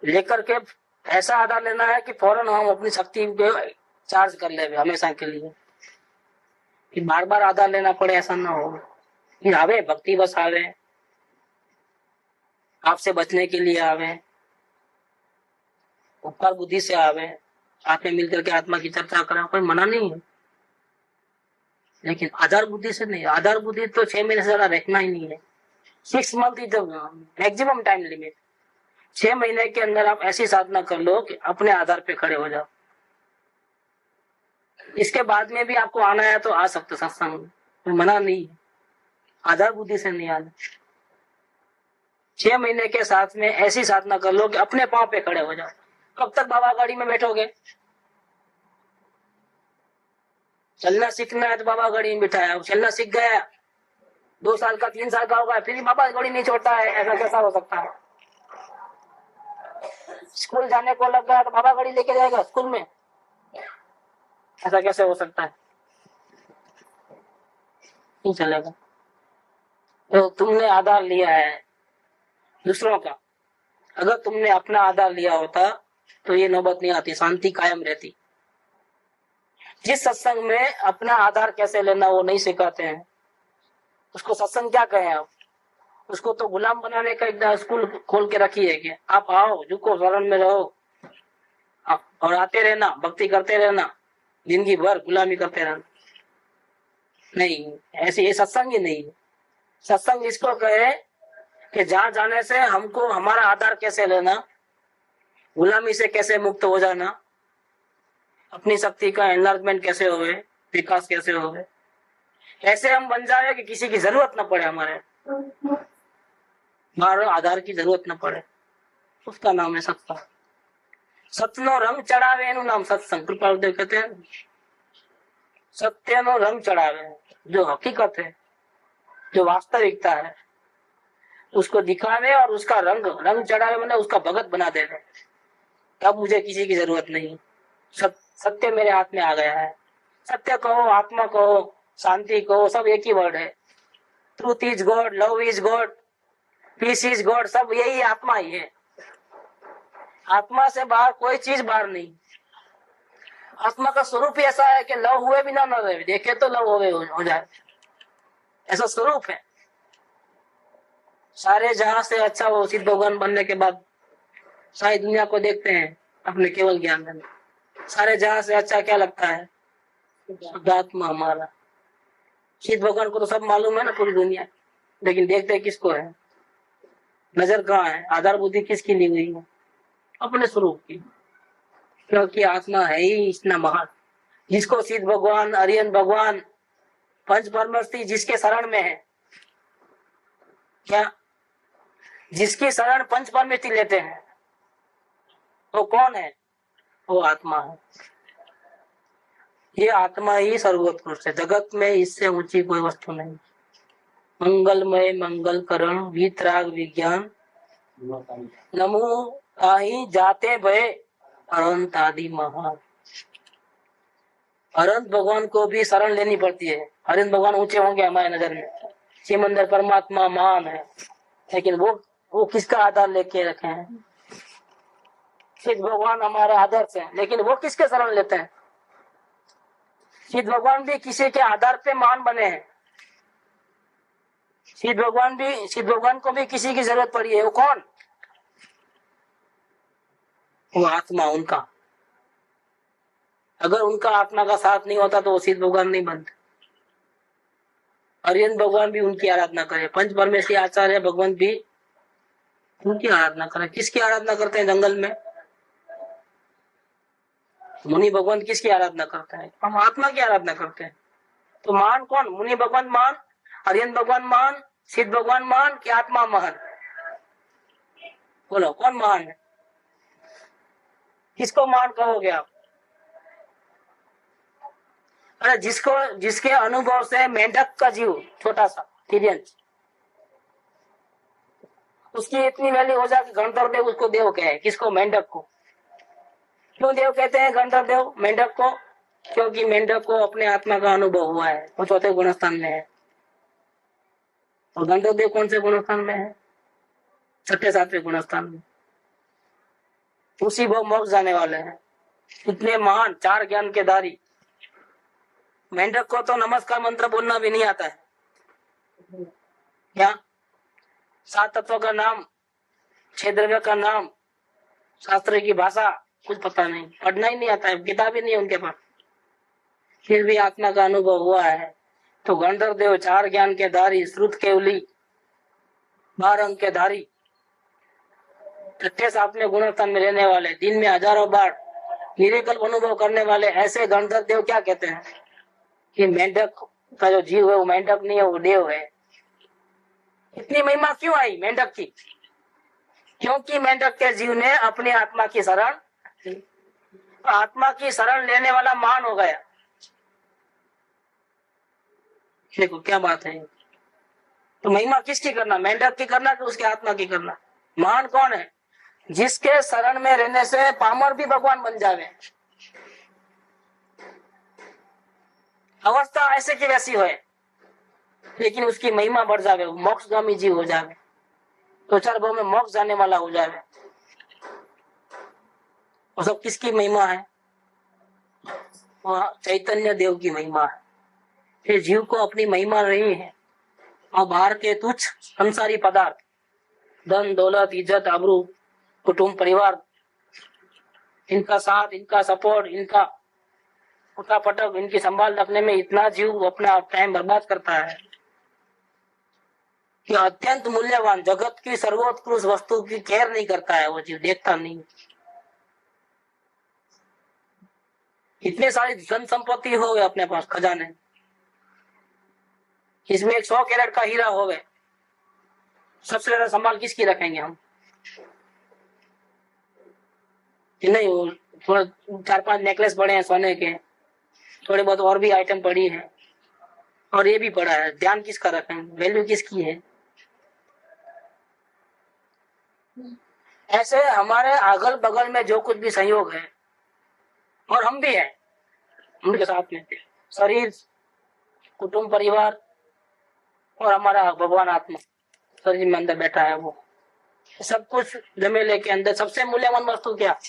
Speaker 2: लेकर के ऐसा आधार लेना है कि फौरन हम अपनी शक्ति पे चार्ज कर ले हमेशा के लिए, कि बार बार आधार लेना पड़े ऐसा ना हो। फिर आवे भक्ति बस आवे, आपसे बचने के लिए आवे, उपकार बुद्धि से आवे, आप में मिलकर के आत्मा की चर्चा करें, कोई मना नहीं है। लेकिन आधार बुद्धि से नहीं। आधार बुद्धि तो 6 महीने से ज्यादा रखना ही नहीं है। 6 month is the maximum time limit. 6 महीने के अंदर आप ऐसी साधना कर लो कि अपने आधार पे खड़े हो जाओ। इसके बाद में भी आपको आना है तो आ सकते सत्संग में, मना नहीं है। आधार बुद्धि से नहीं आना। 6 महीने के साथ में ऐसी साधना कर लो कि अपने पांव पे खड़े हो जाओ। कब तक बाबा गाड़ी में बैठोगे? चलना सीखना है तो बाबा गाड़ी में बिठाया, चलना सीख गया, 2 साल का 3 साल का होगा, फिर बाबा गाड़ी नहीं छोड़ता है, ऐसा कैसा हो सकता है? स्कूल जाने को लग गया तो बाबा गाड़ी लेके जाएगा स्कूल में, ऐसा कैसे हो सकता है? नहीं चलेगा। तो तुमने आधार लिया है दूसरों का, अगर तुमने अपना आधार लिया होता तो ये नौबत नहीं आती, शांति कायम रहती। जिस सत्संग में अपना आधार कैसे लेना वो नहीं सिखाते हैं, उसको सत्संग क्या कहें आप? उसको तो गुलाम बनाने का एक स्कूल खोल के रखी है कि आप आओ, झुको, शरण में रहो और आते रहना, भक्ति करते रहना, जिंदगी भर गुलामी करते रहना। नहीं, ऐसे ये सत्संग ही नहीं है। सत्संग इसको कहे कि जहां जाने से हमको हमारा आधार कैसे लेना, गुलामी से कैसे मुक्त हो जाना, अपनी शक्ति का एनलार्जमेंट कैसे होवे, विकास कैसे होवे, ऐसे हम बन जाए कि किसी की जरूरत न पड़े, हमारे बाहर आधार की जरूरत न पड़े, उसका नाम है सत्संग। सतनो रंग चढ़ावे एनु नाम सत्संग। कृपालदेव कहते हैं सत्य नो रंग चढ़ावे, जो हकीकत है, जो वास्तविकता है, उसको दिखावे और उसका रंग चढ़ावे, मैंने उसका भगत बना देवे। तब मुझे किसी की जरूरत नहीं। सत्य मेरे हाथ में आ गया है। सत्य कहो, आत्मा कहो, शांति कहो, सब एक ही वर्ड है। Truth is God, love is God, peace is God, सब यही आत्मा ही है। आत्मा से बाहर कोई चीज बाहर नहीं। आत्मा का स्वरूप ही ऐसा है कि लव हुए बिना न रहे, देखे तो लव हो जाए, ऐसा स्वरूप है। सारे जहां से अच्छा वो सिद्ध भगवान बनने के बाद सारी दुनिया को देखते हैं अपने केवल ज्ञान में। सारे जहां से अच्छा क्या लगता है? शुद्धात्मा हमारा। सिद्ध भगवान को तो सब मालूम है ना पूरी दुनिया, लेकिन देखते किसको है? नजर कहाँ है? आधार बुद्धि किसकी ली हुई है? अपने स्वरूप की। क्योंकि आत्मा है ही इतना महान, जिसको सिद्ध भगवान, अरियन भगवान, पंच परमस्थि जिसके शरण में है, क्या जिसकी शरण पंच परमस्थि लेते हैं, वो कौन है? वो आत्मा है। ये आत्मा ही सर्वोत्कृष्ट है। जगत में इससे ऊंची कोई वस्तु नहीं। मंगलमय मंगल करण वीतराग विज्ञान नमो ताहि जाते भय अनंत आदि महान। अनंत भगवान को भी शरण लेनी पड़ती है। अनंत भगवान ऊंचे होंगे हमारे नजर में, सिमंदर परमात्मा महान है, लेकिन वो किसका आधार लेके रखे हैं? सिद्ध भगवान हमारे आदर्श है, लेकिन वो किसके शरण लेते हैं? सिद्ध भगवान भी किसी के आधार पे महान बने हैं। सिद्ध भगवान को भी किसी की जरूरत पड़ी है। वो कौन? वो आत्मा उनका। अगर उनका आत्मा का साथ नहीं होता तो वो सिद्ध भगवान नहीं बनते। अरियन भगवान भी उनकी आराधना करे, पंच परमेश्वरी आचार्य भगवान भी उनकी आराधना करे। किसकी आराधना करते हैं जंगल में? मुनि भगवान किसकी आराधना करते हैं? हम आत्मा की आराधना करते हैं। तो महान कौन? मुनि भगवान महान, अरियन भगवान महान, सिद्ध भगवान महान कि आत्मा महान? बोलो कौन महान है? किसको महान कहोगे आप? अरे जिसके अनुभव से मेंढक का जीव छोटा सा तिर्यंच, उसकी इतनी वैल्यू हो जाए गणधर देव उसको देव कहे। किसको? मेंढक को। क्यों देव कहते हैं गणधर देव मेंढक को? क्योंकि मेंढक को अपने आत्मा का अनुभव हुआ है, वो चौथे गुणस्थान में है। और गणधर देव कौन से गुणस्थान में है? छठे सातवें गुणस्थान में। उसी वो मोक्ष जाने वाले हैं। इतने महान, चार ज्ञान के धारी। मेंढक को तो नमस्कार मंत्र बोलना भी नहीं आता है। क्या? 7 तत्वों का नाम, 6 द्रव्य का नाम, शास्त्र की भाषा कुछ पता नहीं, पढ़ना ही नहीं आता है, किताब ही नहीं है उनके पास, फिर भी आत्मा का अनुभव हुआ है। तो गंधर्व देव 4 ज्ञान के धारी, श्रुत केवली 12 अंक के धारी, छठे सातवें गुणस्थान में रहने वाले, दिन में हजारों बार निरीकल्प अनुभव करने वाले, ऐसे गंधर्व देव क्या कहते हैं कि मेंढक का जो जीव है वो मेंढक नहीं है, वो देव है। इतनी महिमा क्यों आई मेंढक की? क्योंकि मेंढक के जीव ने अपनी आत्मा की शरण, आत्मा की शरण लेने वाला महान हो गया। देखो क्या बात है। तो महिमा किसकी करना? मेंढक की करना कि उसके आत्मा की करना? महान कौन है? जिसके शरण में रहने से पामर भी भगवान बन जावे। अवस्था ऐसे की वैसी हो, लेकिन उसकी महिमा बढ़ जावे, मोक्षगामी जीव हो जावे, तो 4 भाव में मोक्ष जाने वाला हो जावे। वो सब किसकी महिमा है? वह चैतन्य देव की महिमा है। फिर जीव को अपनी महिमा नहीं है और बाहर के तुच्छ संसारी पदार्थ, धन दौलत इज्जत आबरू कुटुंब परिवार, इनका साथ, इनका सपोर्ट, इनका उठा पटक, इनकी संभाल रखने में इतना जीव अपना टाइम बर्बाद करता है कि अत्यंत मूल्यवान जगत की सर्वोत्कृष्ट वस्तु की केयर नहीं करता है। वो जीव देखता नहीं। इतने सारी धन संपत्ति हो गए अपने पास, खजाने, इसमें एक 100 कैरेट का हीरा होवे, सबसे ज्यादा संभाल किसकी रखेंगे हम? कि नहीं, वो थोड़ा 4-5 नेकलेस पड़े हैं सोने के, थोड़े बहुत और भी आइटम पड़ी है, और ये भी पड़ा है, ध्यान किसका रखें, वैल्यू किसकी है? ऐसे हमारे अगल बगल में जो कुछ भी संयोग है, और हम भी हैं उनके साथ में, शरीर, कुटुंब, परिवार और हमारा भगवान आत्मा शरीर में अंदर बैठा है, वो सब कुछ जमेले के अंदर सबसे मूल्यवान वस्तु क्या?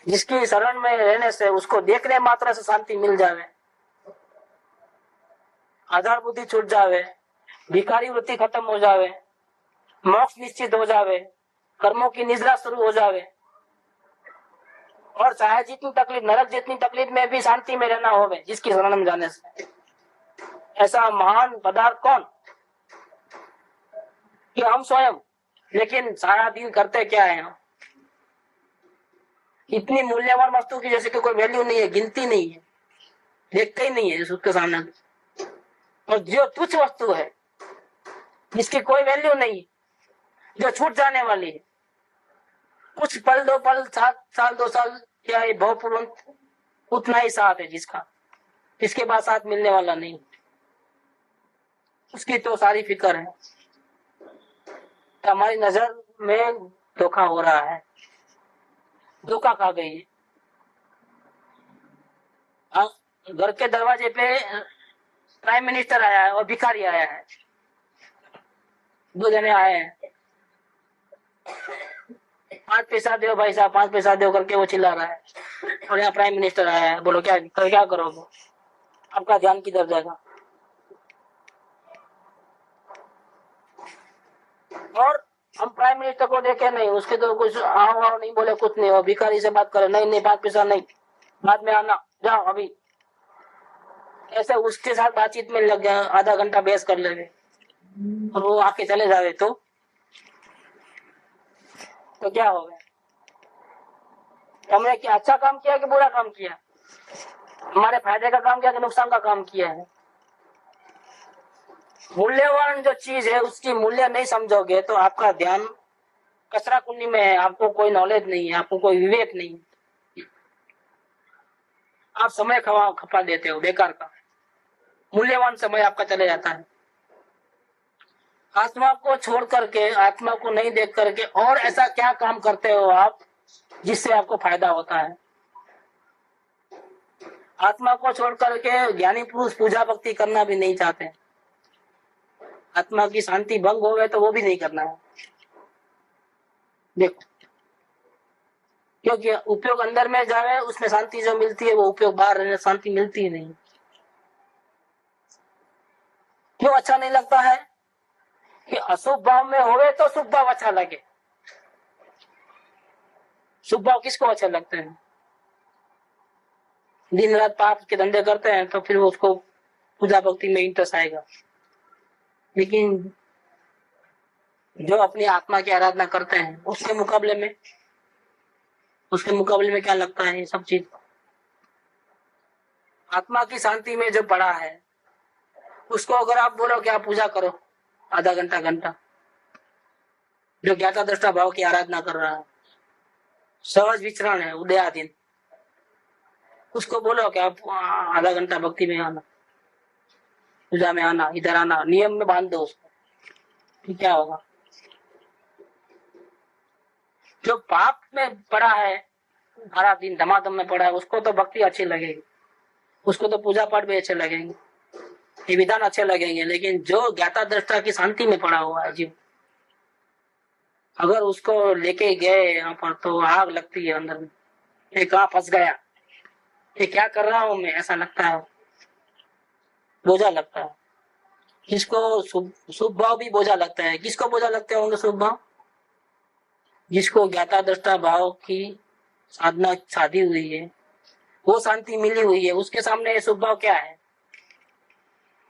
Speaker 2: जिसकी शरण में रहने से उसको देखने मात्र से शांति मिल जावे, आधार बुद्धि छूट जावे, भिखारी वृत्ति खत्म हो जावे, मोक्ष निश्चित हो जावे, कर्मों की निजरा शुरू हो जावे, और चाहे जितनी तकलीफ, नरक जितनी तकलीफ में भी शांति में रहना होवे जिसकी शरण में जाने से। ऐसा महान पदार्थ कौन? कि हम स्वयं। लेकिन सारा दिन करते क्या है हम? इतनी मूल्यवान वस्तु की जैसे कि कोई वैल्यू नहीं है, गिनती नहीं है, देखते ही नहीं है उसके सामने। और जो तुच्छ वस्तु है, जिसकी कोई वैल्यू नहीं, जो छूट जाने वाली है, कुछ पल, 2 पल, 7 साल, 2 साल, या ये बहुपूर्ण उतना ही साथ है जिसका, इसके बाद साथ मिलने वाला नहीं, उसकी तो सारी फिक्र है। तो हमारी नजर में धोखा हो रहा है, धोखा खा गई है। घर के दरवाजे पे प्राइम मिनिस्टर आया है और भिखारी आया है, 2 जने आए हैं, 5 पैसा दो भाई साहब, 5 पैसा दो करके वो चिल्ला रहा है, और यहाँ प्राइम मिनिस्टर आया है, बोलो क्या करोगे? आपका ध्यान किधर जाएगा? और हम प्राइम मिनिस्टर को देखे नहीं, उसके तो कुछ आओ नहीं बोले, कुछ नहीं, हो भिखारी से बात करे, नहीं 5 पैसा नहीं, बाद में आना, जाओ अभी। ऐसे उसके साथ बातचीत में लग गया, आधा घंटा बहस कर ले, और वो आके चले जावे तो क्या होगा? हमने क्या अच्छा काम किया कि बुरा काम किया? हमारे फायदे का काम किया कि नुकसान का काम किया है? मूल्यवान जो चीज है उसकी मूल्य नहीं समझोगे तो आपका ध्यान कचरा कुंडी में है, आपको कोई नॉलेज नहीं है, आपको कोई विवेक नहीं है, आप समय खपा देते हो बेकार का, मूल्यवान समय आपका चले जाता है। आत्मा को छोड़ करके, आत्मा को नहीं देख करके और ऐसा क्या काम करते हो आप जिससे आपको फायदा होता है? आत्मा को छोड़ करके ज्ञानी पुरुष पूजा भक्ति करना भी नहीं चाहते, आत्मा की शांति भंग हो गए तो वो भी नहीं करना है। देखो, क्योंकि उपयोग अंदर में जाए उसमें शांति जो मिलती है, वो उपयोग बाहर रहने शांति मिलती ही नहीं। क्यों अच्छा नहीं लगता है? कि अशुभ भाव में होवे तो शुभ भाव अच्छा लगे। शुभ भाव किसको अच्छे लगते हैं? दिन रात पाप के धंधे करते हैं तो फिर उसको पूजा भक्ति में इंटरेस्ट आएगा, लेकिन जो अपनी आत्मा की आराधना करते हैं उसके मुकाबले में क्या लगता है? ये सब चीज आत्मा की शांति में जो पड़ा है उसको अगर आप बोलो कि आप पूजा करो आधा घंटा, जो ज्ञाता दृष्टा भाव की आराधना कर रहा है, सहज विचरण है उदयाधीन, उसको बोलो कि आप आधा घंटा भक्ति में आना, पूजा में आना, इधर आना, नियम में बांध दो उसको, कि क्या होगा? जो पाप में पड़ा है, सारा दिन धमाधम में पड़ा है, उसको तो भक्ति अच्छी लगेगी, उसको तो पूजा पाठ भी अच्छे लगेंगे, ये विधान अच्छे लगेंगे, लेकिन जो ज्ञाता दृष्टा की शांति में पड़ा हुआ है जीव, अगर उसको लेके गए यहाँ पर तो आग लगती है अंदर में, ये कहाँ फंस गया, ये क्या कर रहा हूं मैं, ऐसा लगता है, बोझा लगता है। जिसको शुभ भाव भी बोझा लगता है। किसको बोझा लगते होंगे शुभ भाव? जिसको ज्ञाता दृष्टा भाव की साधना साधी हुई है, वो शांति मिली हुई है, उसके सामने ये शुभ भाव क्या है?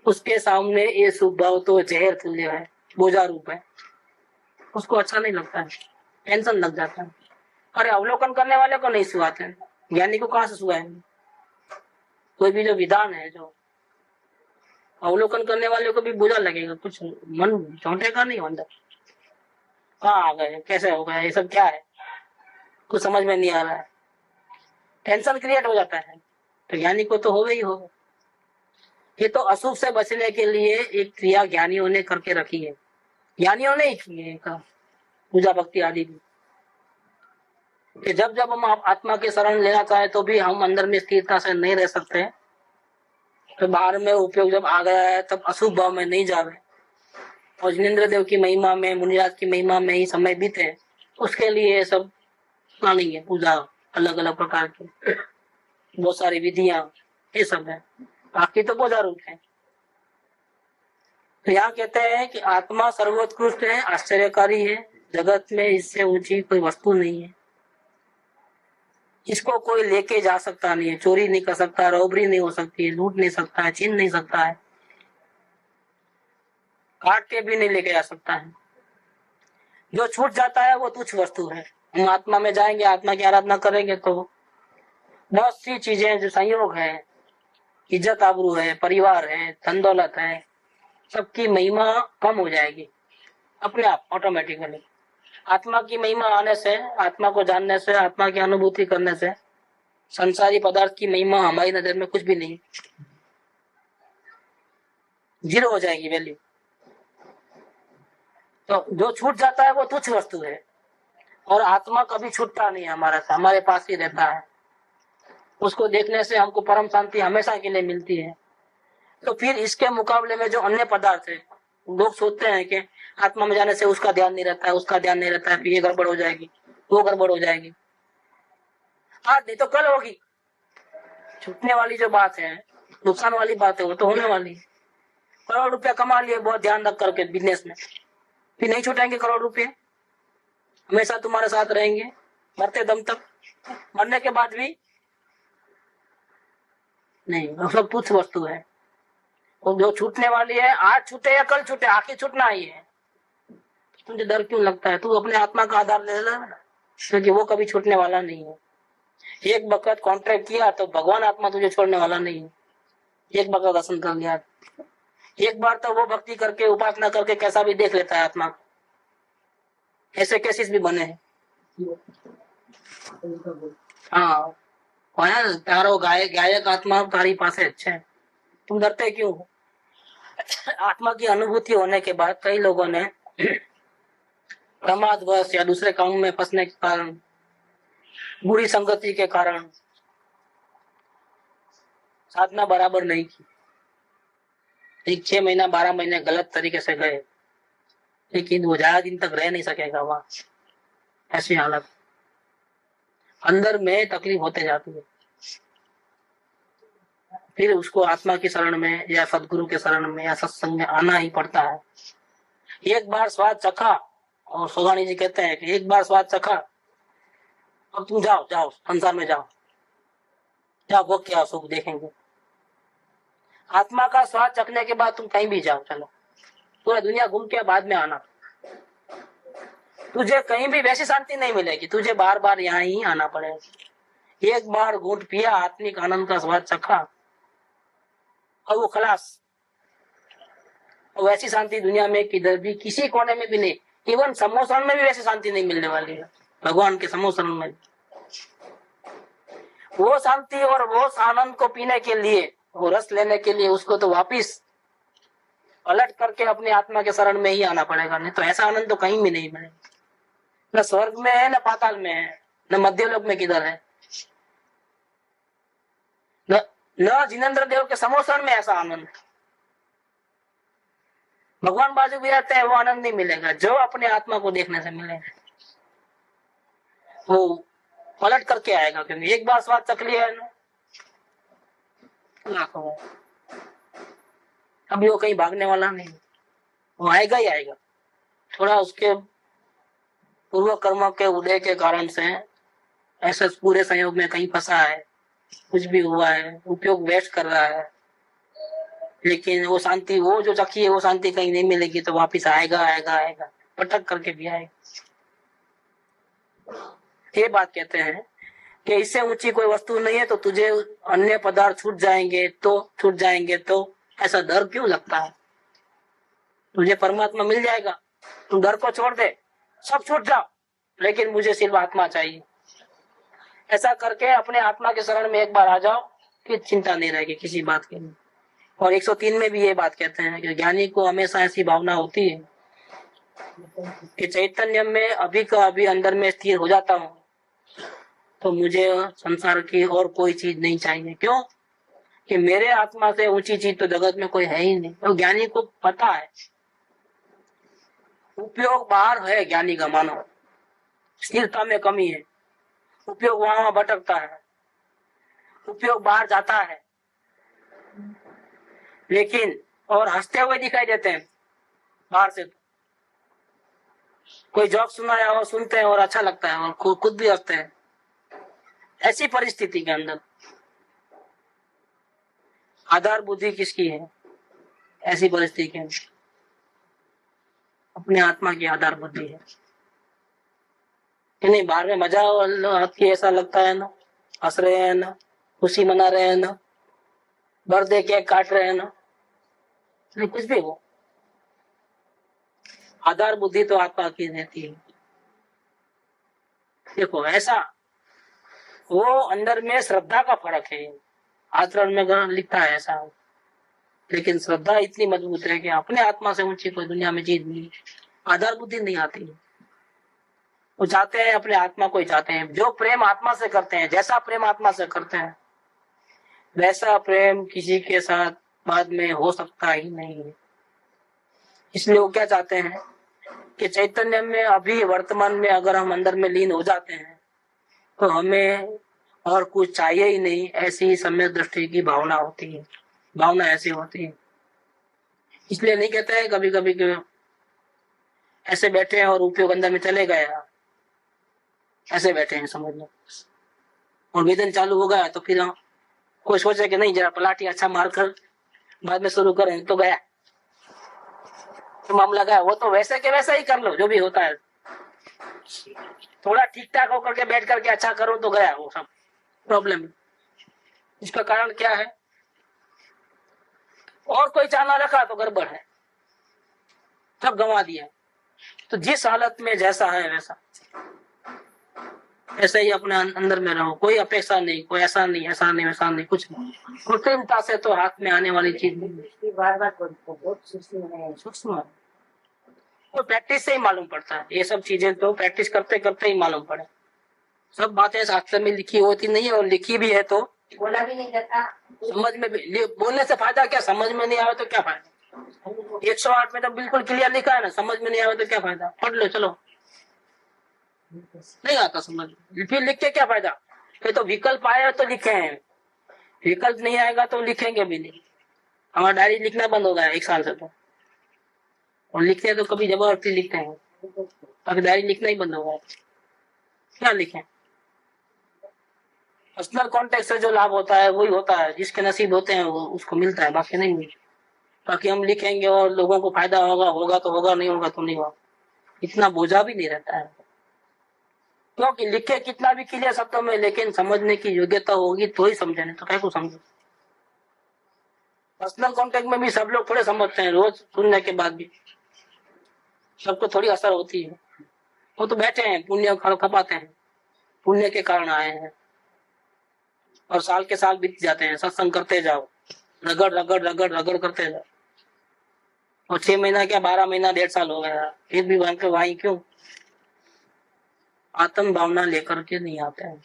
Speaker 2: उसके सामने ये शुभ भाव तो जहर तुल्य है, बोझा रूप है, उसको अच्छा नहीं लगता है, टेंशन लग जाता है। अरे अवलोकन करने वाले को नहीं सुहाते, ज्ञानी को कहाँ से सुहाएंगे? कोई भी जो विधान है जो अवलोकन करने वाले को भी बुरा लगेगा, कुछ मन चौंटेगा नहीं अंदर, कहाँ आ गए, कैसे हो गया, ये सब क्या है, कुछ समझ में नहीं आ रहा है, टेंशन क्रिएट हो जाता है। तो ज्ञानी को तो होगा ही होगा। ये तो अशुभ से बचने के लिए एक क्रिया ज्ञानियों ने करके रखी है, ज्ञानियों ने ही की है पूजा भक्ति आदि भी, कि जब जब हम आत्मा की शरण लेना चाहे तो भी हम अंदर में स्थिरता से नहीं रह सकते, तो बाहर में उपयोग जब आ गया है तब अशुभ भाव में नहीं जावे, और जिनेन्द्र देव की महिमा में, मुनिराज की महिमा में ही समय बीते, उसके लिए ये सब प्लानिंग है, पूजा अलग अलग प्रकार की, बहुत सारी विधियां, ये सब है, बाकी तो पूजा रूप है। तो यहाँ कहते हैं कि आत्मा सर्वोत्कृष्ट है, आश्चर्यकारी है, जगत में इससे ऊंची कोई वस्तु नहीं है, इसको कोई लेके जा सकता नहीं है, चोरी नहीं कर सकता, रॉबरी नहीं हो सकती है, लूट नहीं सकता है, छीन नहीं सकता है, काट के भी नहीं लेके जा सकता है। जो छूट जाता है वो तुच्छ वस्तु है। हम आत्मा में जाएंगे, आत्मा की आराधना करेंगे तो बहुत सी चीजें जो संयोग है, इज्जत आबरू है, परिवार है, धन दौलत है, सबकी महिमा कम हो जाएगी अपने आप ऑटोमेटिकली। आत्मा की महिमा आने से, आत्मा को जानने से, आत्मा की अनुभूति करने से संसारी पदार्थ की महिमा हमारी नजर में कुछ भी नहीं, जीरो हो जाएगी वैल्यू। तो जो छूट जाता है वो तुच्छ वस्तु है, और आत्मा कभी छूटता नहीं है हमारा से, हमारे पास ही रहता है। उसको देखने से हमको परम शांति हमेशा के लिए मिलती है। तो फिर इसके मुकाबले में जो अन्य पदार्थ है, लोग सोचते हैं कि आत्मा में जाने से उसका ध्यान नहीं रहता है, उसका ध्यान नहीं रहता है, फिर ये गड़बड़ हो जाएगी, वो गड़बड़ हो जाएगी। आज नहीं तो कल होगी। छूटने वाली जो बात है, नुकसान वाली बात है, वो तो होने वाली है। करोड़ रुपया कमा लिए बहुत ध्यान रख करके बिजनेस में, फिर नहीं छुटाएंगे करोड़ रुपये, हमेशा तुम्हारे साथ रहेंगे मरते दम तक, मरने के बाद भी नहीं। वो सब तुच्छ वस्तु है। और जो छूटने वाली है, आज छूटे या कल छूटे, आखिर छूटना ही है। तुझे डर क्यों लगता है? तू अपने आत्मा का आधार ले लेना, क्योंकि वो कभी छूटने वाला नहीं है। एक वक्त कॉन्ट्रैक्ट किया तो भगवान आत्मा तुझे छोड़ने वाला नहीं है। एक वक्त दर्शन कर लिया, एक बार तो वो भक्ति करके, उपासना करके कैसा भी देख लेता है आत्मा। ऐसे केसेस भी बने हैं। हाँ, तारो गायक आत्मा तारी पास अच्छे है, तुम डरते क्यों? आत्मा की अनुभूति होने के बाद कई लोगों ने प्रमादवश या दूसरे काम में फंसने के कारण, बुरी संगति के कारण साधना बराबर नहीं की। एक 6 महीना 12 महीने गलत तरीके से गए, लेकिन वो ज्यादा दिन तक रह नहीं सकेगा वहां। ऐसी हालत अंदर में तकलीफ होते जाती है। फिर उसको आत्मा की शरण में या सदगुरु के शरण में या सत्संग में आना ही पड़ता है। एक बार स्वाद चखा, और सोगानी जी कहते हैं कि एक बार स्वाद चखा, अब तुम जाओ जाओ संसार में जाओ, जाओ वो क्या सुख देखेंगे। आत्मा का स्वाद चखने के बाद तुम कहीं भी जाओ, चलो पूरा दुनिया घूम के बाद में आना, तुझे कहीं भी वैसी शांति नहीं मिलेगी, तुझे बार बार यहाँ ही आना पड़ेगा। एक बार घूंट पिया, आत्मिक आनंद का स्वाद चखा, और वो खलास। और वैसी शांति दुनिया में किधर भी किसी कोने में भी नहीं, इवन समोसन में भी वैसी शांति नहीं मिलने वाली है। भगवान के समोसन में वो शांति और वो आनंद को पीने के लिए, वो रस लेने के लिए, उसको तो वापिस पलट करके अपने आत्मा के शरण में ही आना पड़ेगा। नहीं तो ऐसा आनंद तो कहीं भी नहीं मिलेगा, न स्वर्ग में है, न पाताल में है, न मध्यलोक में किधर है, न जिनेन्द्र देव के समोसन में ऐसा आनंद। भगवान बाजू भी रहते हैं, वो आनंद नहीं मिलेगा जो अपने आत्मा को देखने से मिलेगा। वो पलट करके आएगा, क्योंकि एक बार स्वाद चख लिया है ना, अभी वो कहीं भागने वाला नहीं, वो आएगा ही आएगा। थोड़ा उसके पूर्व कर्म के उदय के कारण से ऐसे पूरे संयोग में कहीं फंसा है, कुछ भी हुआ है, उपयोग वेस्ट कर रहा है, लेकिन वो शांति, वो जो चखी है वो शांति कहीं नहीं मिलेगी, तो वापिस आएगा आएगा आएगा, पटक करके भी आएगा। ये बात कहते हैं कि इससे ऊंची कोई वस्तु नहीं है। तो तुझे अन्य पदार्थ छूट जाएंगे तो ऐसा डर क्यों लगता है? तुझे परमात्मा मिल जाएगा, तुम डर को छोड़ दे, सब छूट जाओ, लेकिन मुझे सिर्फ आत्मा चाहिए। ऐसा करके अपने आत्मा के शरण में एक बार आ जाओ, फिर चिंता नहीं रहेगी किसी बात की। और 103 में भी ये बात कहते हैं कि ज्ञानी को हमेशा ऐसी भावना होती है कि चैतन्य में अभी का अभी अंदर में स्थिर हो जाता हूँ, तो मुझे संसार की और कोई चीज नहीं चाहिए। क्यों? कि मेरे आत्मा से ऊंची चीज तो जगत में कोई है ही नहीं। तो ज्ञानी को पता है उपयोग बाहर है, ज्ञानी का मानो स्थिरता में कमी है, उपयोग वहां भटकता है, उपयोग बाहर जाता है, लेकिन और हंसते हुए दिखाई देते हैं बाहर से। कोई जॉब सुनाया और सुनते हैं और अच्छा लगता है और खुद भी हंसते हैं। ऐसी परिस्थिति के अंदर आधार बुद्धि किसकी है? ऐसी परिस्थिति के अंदर अपने आत्मा की आधार बुद्धि है कि नहीं। बाहर में मजा आपकी ऐसा लगता है ना, हंस रहे हैं ना, खुशी मना रहे हैं ना, बर्थडे केक काट रहे हैं ना, नहीं कुछ भी हो, आधार बुद्धि तो आत्मा की रहती है। देखो ऐसा वो अंदर में श्रद्धा का फर्क है। आचरण में लिखता है ऐसा, लेकिन श्रद्धा इतनी मजबूत है कि अपने आत्मा से ऊंची कोई दुनिया में चीज नहीं, आधार बुद्धि नहीं आती। वो चाहते हैं अपने आत्मा को ही चाहते हैं। जो प्रेम आत्मा से करते हैं, जैसा प्रेम आत्मा से करते हैं, वैसा प्रेम किसी के साथ बाद में हो सकता ही नहीं है। इसलिए वो क्या चाहते हैं कि चैतन्य में अभी वर्तमान में अगर हम अंदर में लीन हो जाते हैं तो हमें और कुछ चाहिए ही नहीं। ऐसी सम्यक दृष्टि की भावना होती है, भावना ऐसी होती है। इसलिए नहीं कहते हैं कभी कभी कि ऐसे बैठे हैं और उपयोग अंदर में चले गए, ऐसे बैठे हैं समझ लो, और वेदन चालू हो गया तो फिर कोई सोचे कि नहीं जरा पलाटी अच्छा मारकर बाद में शुरू करें तो गया तो मामला गया। वो तो वैसे के वैसा ही कर लो जो भी होता है, थोड़ा ठीक ठाक होकर के बैठ करके अच्छा करो तो गया वो सब प्रॉब्लम। इसका कारण क्या है? और कोई चाहना रखा तो गड़बड़ है, सब गंवा दिया। तो जिस हालत में जैसा है वैसा ऐसे ही अपने अंदर में रहो, कोई अपेक्षा नहीं, कोई ऐसा नहीं ऐसा नहीं वैसा नहीं, कुछ नहीं। कृत्रिमता से तो हाथ में आने वाली चीज नहीं।
Speaker 3: बार बार बहुत सूक्ष्म है।
Speaker 2: वो प्रैक्टिस से ही मालूम पड़ता है। ये सब चीजें तो प्रैक्टिस करते करते ही मालूम पड़े। सब बातें शास्त्र में लिखी होती नहीं है, और लिखी भी है तो
Speaker 3: बोला भी नहीं जाता,
Speaker 2: समझ में भी, बोलने से फायदा क्या? समझ में नहीं आवे तो क्या फायदा? 108 में तो बिल्कुल क्लियर लिखा है ना, समझ में नहीं आवे तो क्या फायदा? पढ़ लो चलो, नहीं आता समझ फिर लिख के क्या फायदा? ये तो विकल्प आया तो लिखे हैं, विकल्प नहीं आएगा तो लिखेंगे भी नहीं। हमारा डायरी लिखना बंद हो गया 1 साल से तो, और लिखते हैं तो कभी जबरदस्ती लिखते हैं, अभी डायरी लिखना ही बंद हो गया। क्या लिखें? पर्सनल कॉन्टेक्ट से जो लाभ होता है वही होता है, जिसके नसीब होते हैं वो उसको मिलता है, बाकी नहीं मिलता। बाकी हम लिखेंगे और लोगों को फायदा होगा तो होगा, नहीं होगा तो नहीं होगा, इतना बोझा भी नहीं रहता है। क्योंकि लिखे कितना भी क्लियर शब्दों में, लेकिन समझने की योग्यता होगी तो ही समझे, नहीं तो क्या को समझे। पर्सनल कॉन्टेक्ट में भी सब लोग थोड़े समझते हैं, रोज सुनने के बाद भी सबको थोड़ी असर होती है। वो तो बैठे हैं, पुण्य खपाते हैं, पुण्य के कारण आए हैं, और साल के साल बीत जाते हैं, सत्संग करते जाओ, रगड़ रगड़ रगड़ रगड़ करते जाओ, और 6 महीना क्या 12 महीना 1.5 साल हो गया, फिर भी वहां के वहीं क्यों? आत्म भावना लेकर के नहीं आते हैं,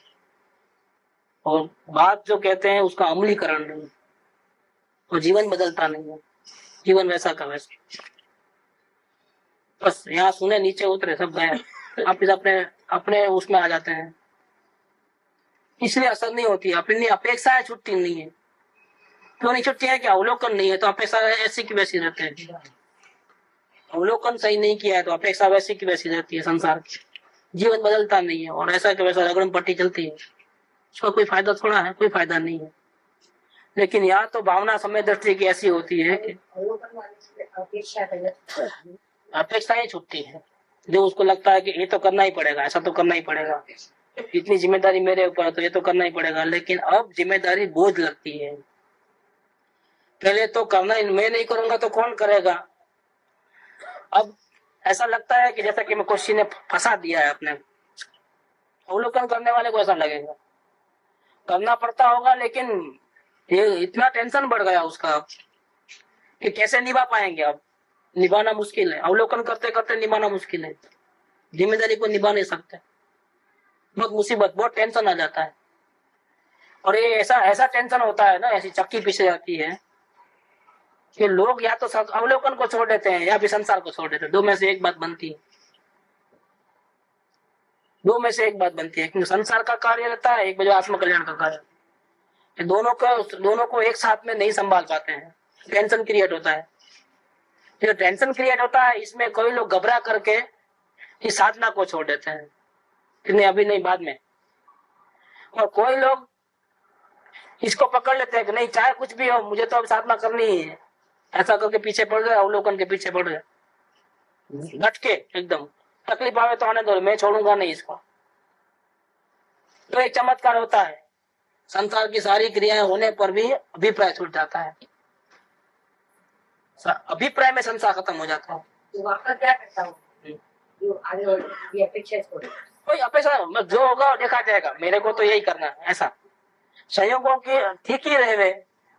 Speaker 2: और बात जो कहते हैं उसका अमलीकरण नहीं, और जीवन बदलता नहीं है, जीवन वैसा का वैसा, बस यहाँ सुने नीचे उतरे सब गए, आप अपने उसमें आ जाते हैं। इसलिए असर नहीं होती, अपनी अपेक्षाएं छुट्टी नहीं है। क्यों नहीं छुट्टी है? क्या अवलोकन नहीं है तो अपेक्षा ऐसी की वैसी रहते हैं। अवलोकन सही नहीं किया है तो अपेक्षा वैसी की वैसी रहती है संसार की, जीवन बदलता नहीं है, और ऐसा कि वैसा रगड़म पट्टी चलती है। उसका कोई फायदा थोड़ा है, कोई फायदा नहीं है। लेकिन यहाँ तो भावना समय दृष्टि की ऐसी होती है कि अपेक्षाएं छुट्टी है, जो उसको लगता है कि ये तो करना ही पड़ेगा, ऐसा तो करना ही पड़ेगा, इतनी जिम्मेदारी मेरे ऊपर है तो ये तो करना ही पड़ेगा। लेकिन अब जिम्मेदारी बोझ लगती है, पहले तो करना ही, मैं नहीं करूंगा तो कौन करेगा। अब ऐसा लगता है कि जैसा कि मैं कोशिश ने फंसा दिया है अपने, अवलोकन करने वाले को ऐसा लगेगा। करना पड़ता होगा, लेकिन ये इतना टेंशन बढ़ गया उसका कि कैसे निभा पाएंगे। अब निभाना मुश्किल है, अवलोकन करते करते निभाना मुश्किल है, जिम्मेदारी को निभा नहीं सकते। बहुत मुसीबत, बहुत टेंशन आ जाता है। और ये ऐसा ऐसा टेंशन होता है ना, ऐसी चक्की पीछे जाती है कि लोग या तो अवलोकन को छोड़ देते हैं या फिर संसार को छोड़ देते हैं। दो में से एक बात बनती है, दो में से एक बात बनती है। क्योंकि संसार का कार्य रहता है, एक बजे आत्मकल्याण का कार्य। दोनों को एक साथ में नहीं संभाल पाते हैं, टेंशन क्रिएट होता है। जो टेंशन क्रिएट होता है, इसमें कोई लोग घबरा करके इस साधना को छोड़ देते हैं कि नहीं अभी नहीं, बाद में। और कोई लोग इसको पकड़ लेते हैं कि नहीं चाहे कुछ भी हो, मुझे तो अब साधना करनी ही है, ऐसा करके पीछे पड़ गए, अवलोकन के पीछे पड़ गए, घटके एकदम। तकलीफ आवे तो आने दो, मैं छोड़ूंगा नहीं इसको। तो एक चमत्कार होता है, संसार की सारी क्रियाएं होने पर भी अभिप्राय छूट जाता है, अभिप्राय में संसार खत्म हो जाता है।
Speaker 3: तो वापस क्या करता हूँ, जो आगे ये अपेक्षा छोड़,
Speaker 2: कोई अपेक्षा जो होगा देखा जाएगा, मेरे को तो यही करना है। ऐसा संयोगों की ठीक ही रहे,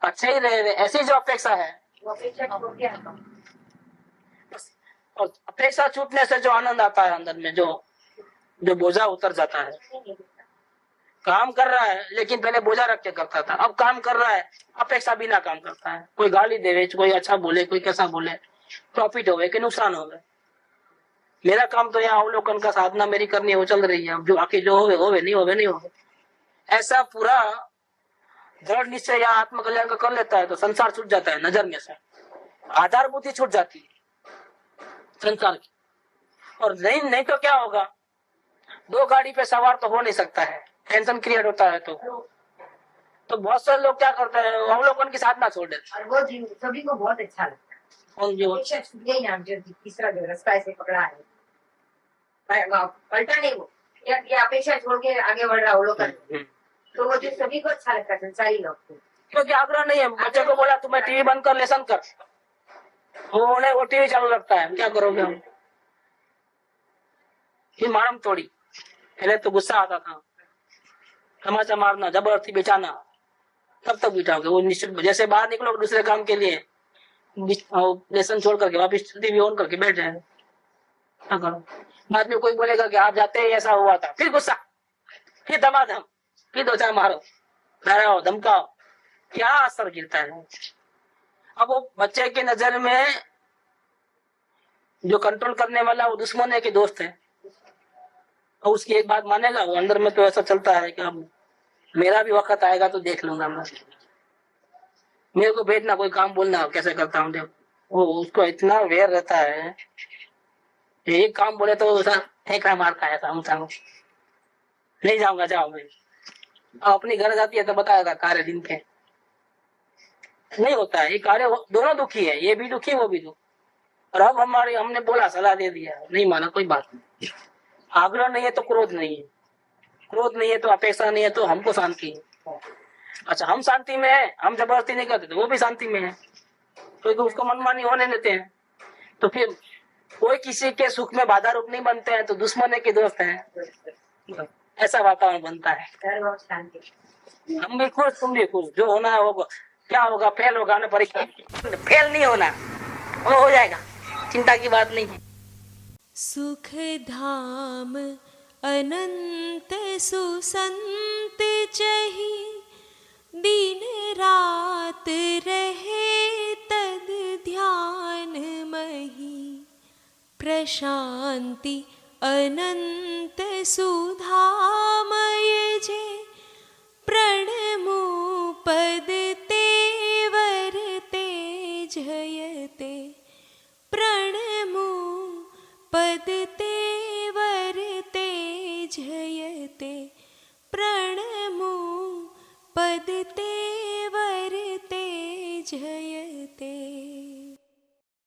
Speaker 2: अच्छे ही रहे, ऐसी जो अपेक्षा है,
Speaker 3: वो अपेक्षा छोड़ के आता हूँ।
Speaker 2: और अपेक्षा छूटने से जो आनंद आता है अंदर में, जो बोझा उतर जाता है। काम कर रहा है लेकिन पहले बोझा रख के करता था, अब काम कर रहा है अपेक्षा बिना काम करता है। कोई गाली देवे, कोई अच्छा बोले, कोई कैसा बोले, प्रॉफिट होवे कि नुकसान होवे, मेरा काम तो यहाँ अवलोकन का साधना मेरी करनी है, वो चल रही है। अब जो आके जो होवे होवे, नहीं होवे नहीं होवे, ऐसा पूरा दृढ़ निश्चय या आत्मकल्याण का कर लेता है तो संसार छूट जाता है नजर में से, आधार बुद्धि छूट जाती है संसार की। और नहीं तो क्या होगा, दो गाड़ी पे सवार तो हो नहीं सकता है, टेंशन क्रिएट होता है। तो बहुत सारे लोग क्या करते हैं, अवलोकन की साधना छोड़ देते हैं।
Speaker 3: और वो सभी को बहुत अच्छा लगता है।
Speaker 2: और जो
Speaker 3: अपेक्षा छूट गई ना, जो तीसरा जो रास्ता ऐसे पकड़ा है, पलटा नहीं वो, ये अपेक्षा छोड़ के आगे बढ़ रहा अवलोकन, तो वो जो सभी को अच्छा लगता है, संसारी लोग को।
Speaker 2: क्योंकि आग्रह नहीं है। बच्चे को बोला तुम्हें टीवी बंद कर, लेसन कर, वो टीवी चालू रखता है, क्या करोगे हम। ये मारम तोड़ी, पहले तो गुस्सा आता था, तमाचा मारना, जबरदस्ती बिठाना, तब तक बिठाओगे। वो निश्चित जैसे बाहर निकलो दूसरे काम के लिए, लेसन छोड़ करके वापिस टीवी ऑन करके बैठ जाएंगे। बाद में कोई बोलेगा कि आप जाते ही ऐसा हुआ था, फिर गुस्सा, फिर धमाधम, फिर दो चार मारो, डराओ धमकाओ, क्या असर गिरता है। अब वो बच्चे की नजर में जो कंट्रोल करने वाला वो दुश्मन है कि दोस्त है, और उसकी एक बात मानेगा वो। अंदर में तो ऐसा चलता है कि अब मेरा भी वक्त आएगा तो देख लूंगा मैं, मेरे को भेजना, कोई काम बोलना कैसे करता हूँ। देखो वो उसको इतना वेर रहता है, एक काम बोले तो फेंका मारता है, नहीं जाऊंगा, जाओ मैं। अब अपनी घर जाती है तो बताएगा कार्य दिन के, नहीं होता है ये कार्य। दोनों दुखी है, ये भी दुखी वो भी दुखी। और अब हमने बोला, सलाह दे दिया, नहीं माना, कोई बात नहीं। आग्रह नहीं है तो क्रोध नहीं है, क्रोध नहीं है तो अपेक्षा नहीं है, तो हमको शांति है। अच्छा हम शांति में है, हम जबरदस्ती नहीं करते तो वो भी शांति में है, क्योंकि उसको मनमानी होने देते हैं। तो फिर कोई किसी के सुख में बाधा रूप नहीं बनते हैं, तो दुश्मन है कि दोस्त है, ऐसा वातावरण बनता है। हम भी खुश, तुम भी खुश, जो होना है होगा। क्या होगा, फेल होगा ना परीक्षा, फेल नहीं होना, वो हो जाएगा, चिंता की बात नहीं है।
Speaker 4: सुख धाम अनंत सुसंत चही, दिन रात रहे तद ध्यान मही, प्रशांति अनंत सुधाम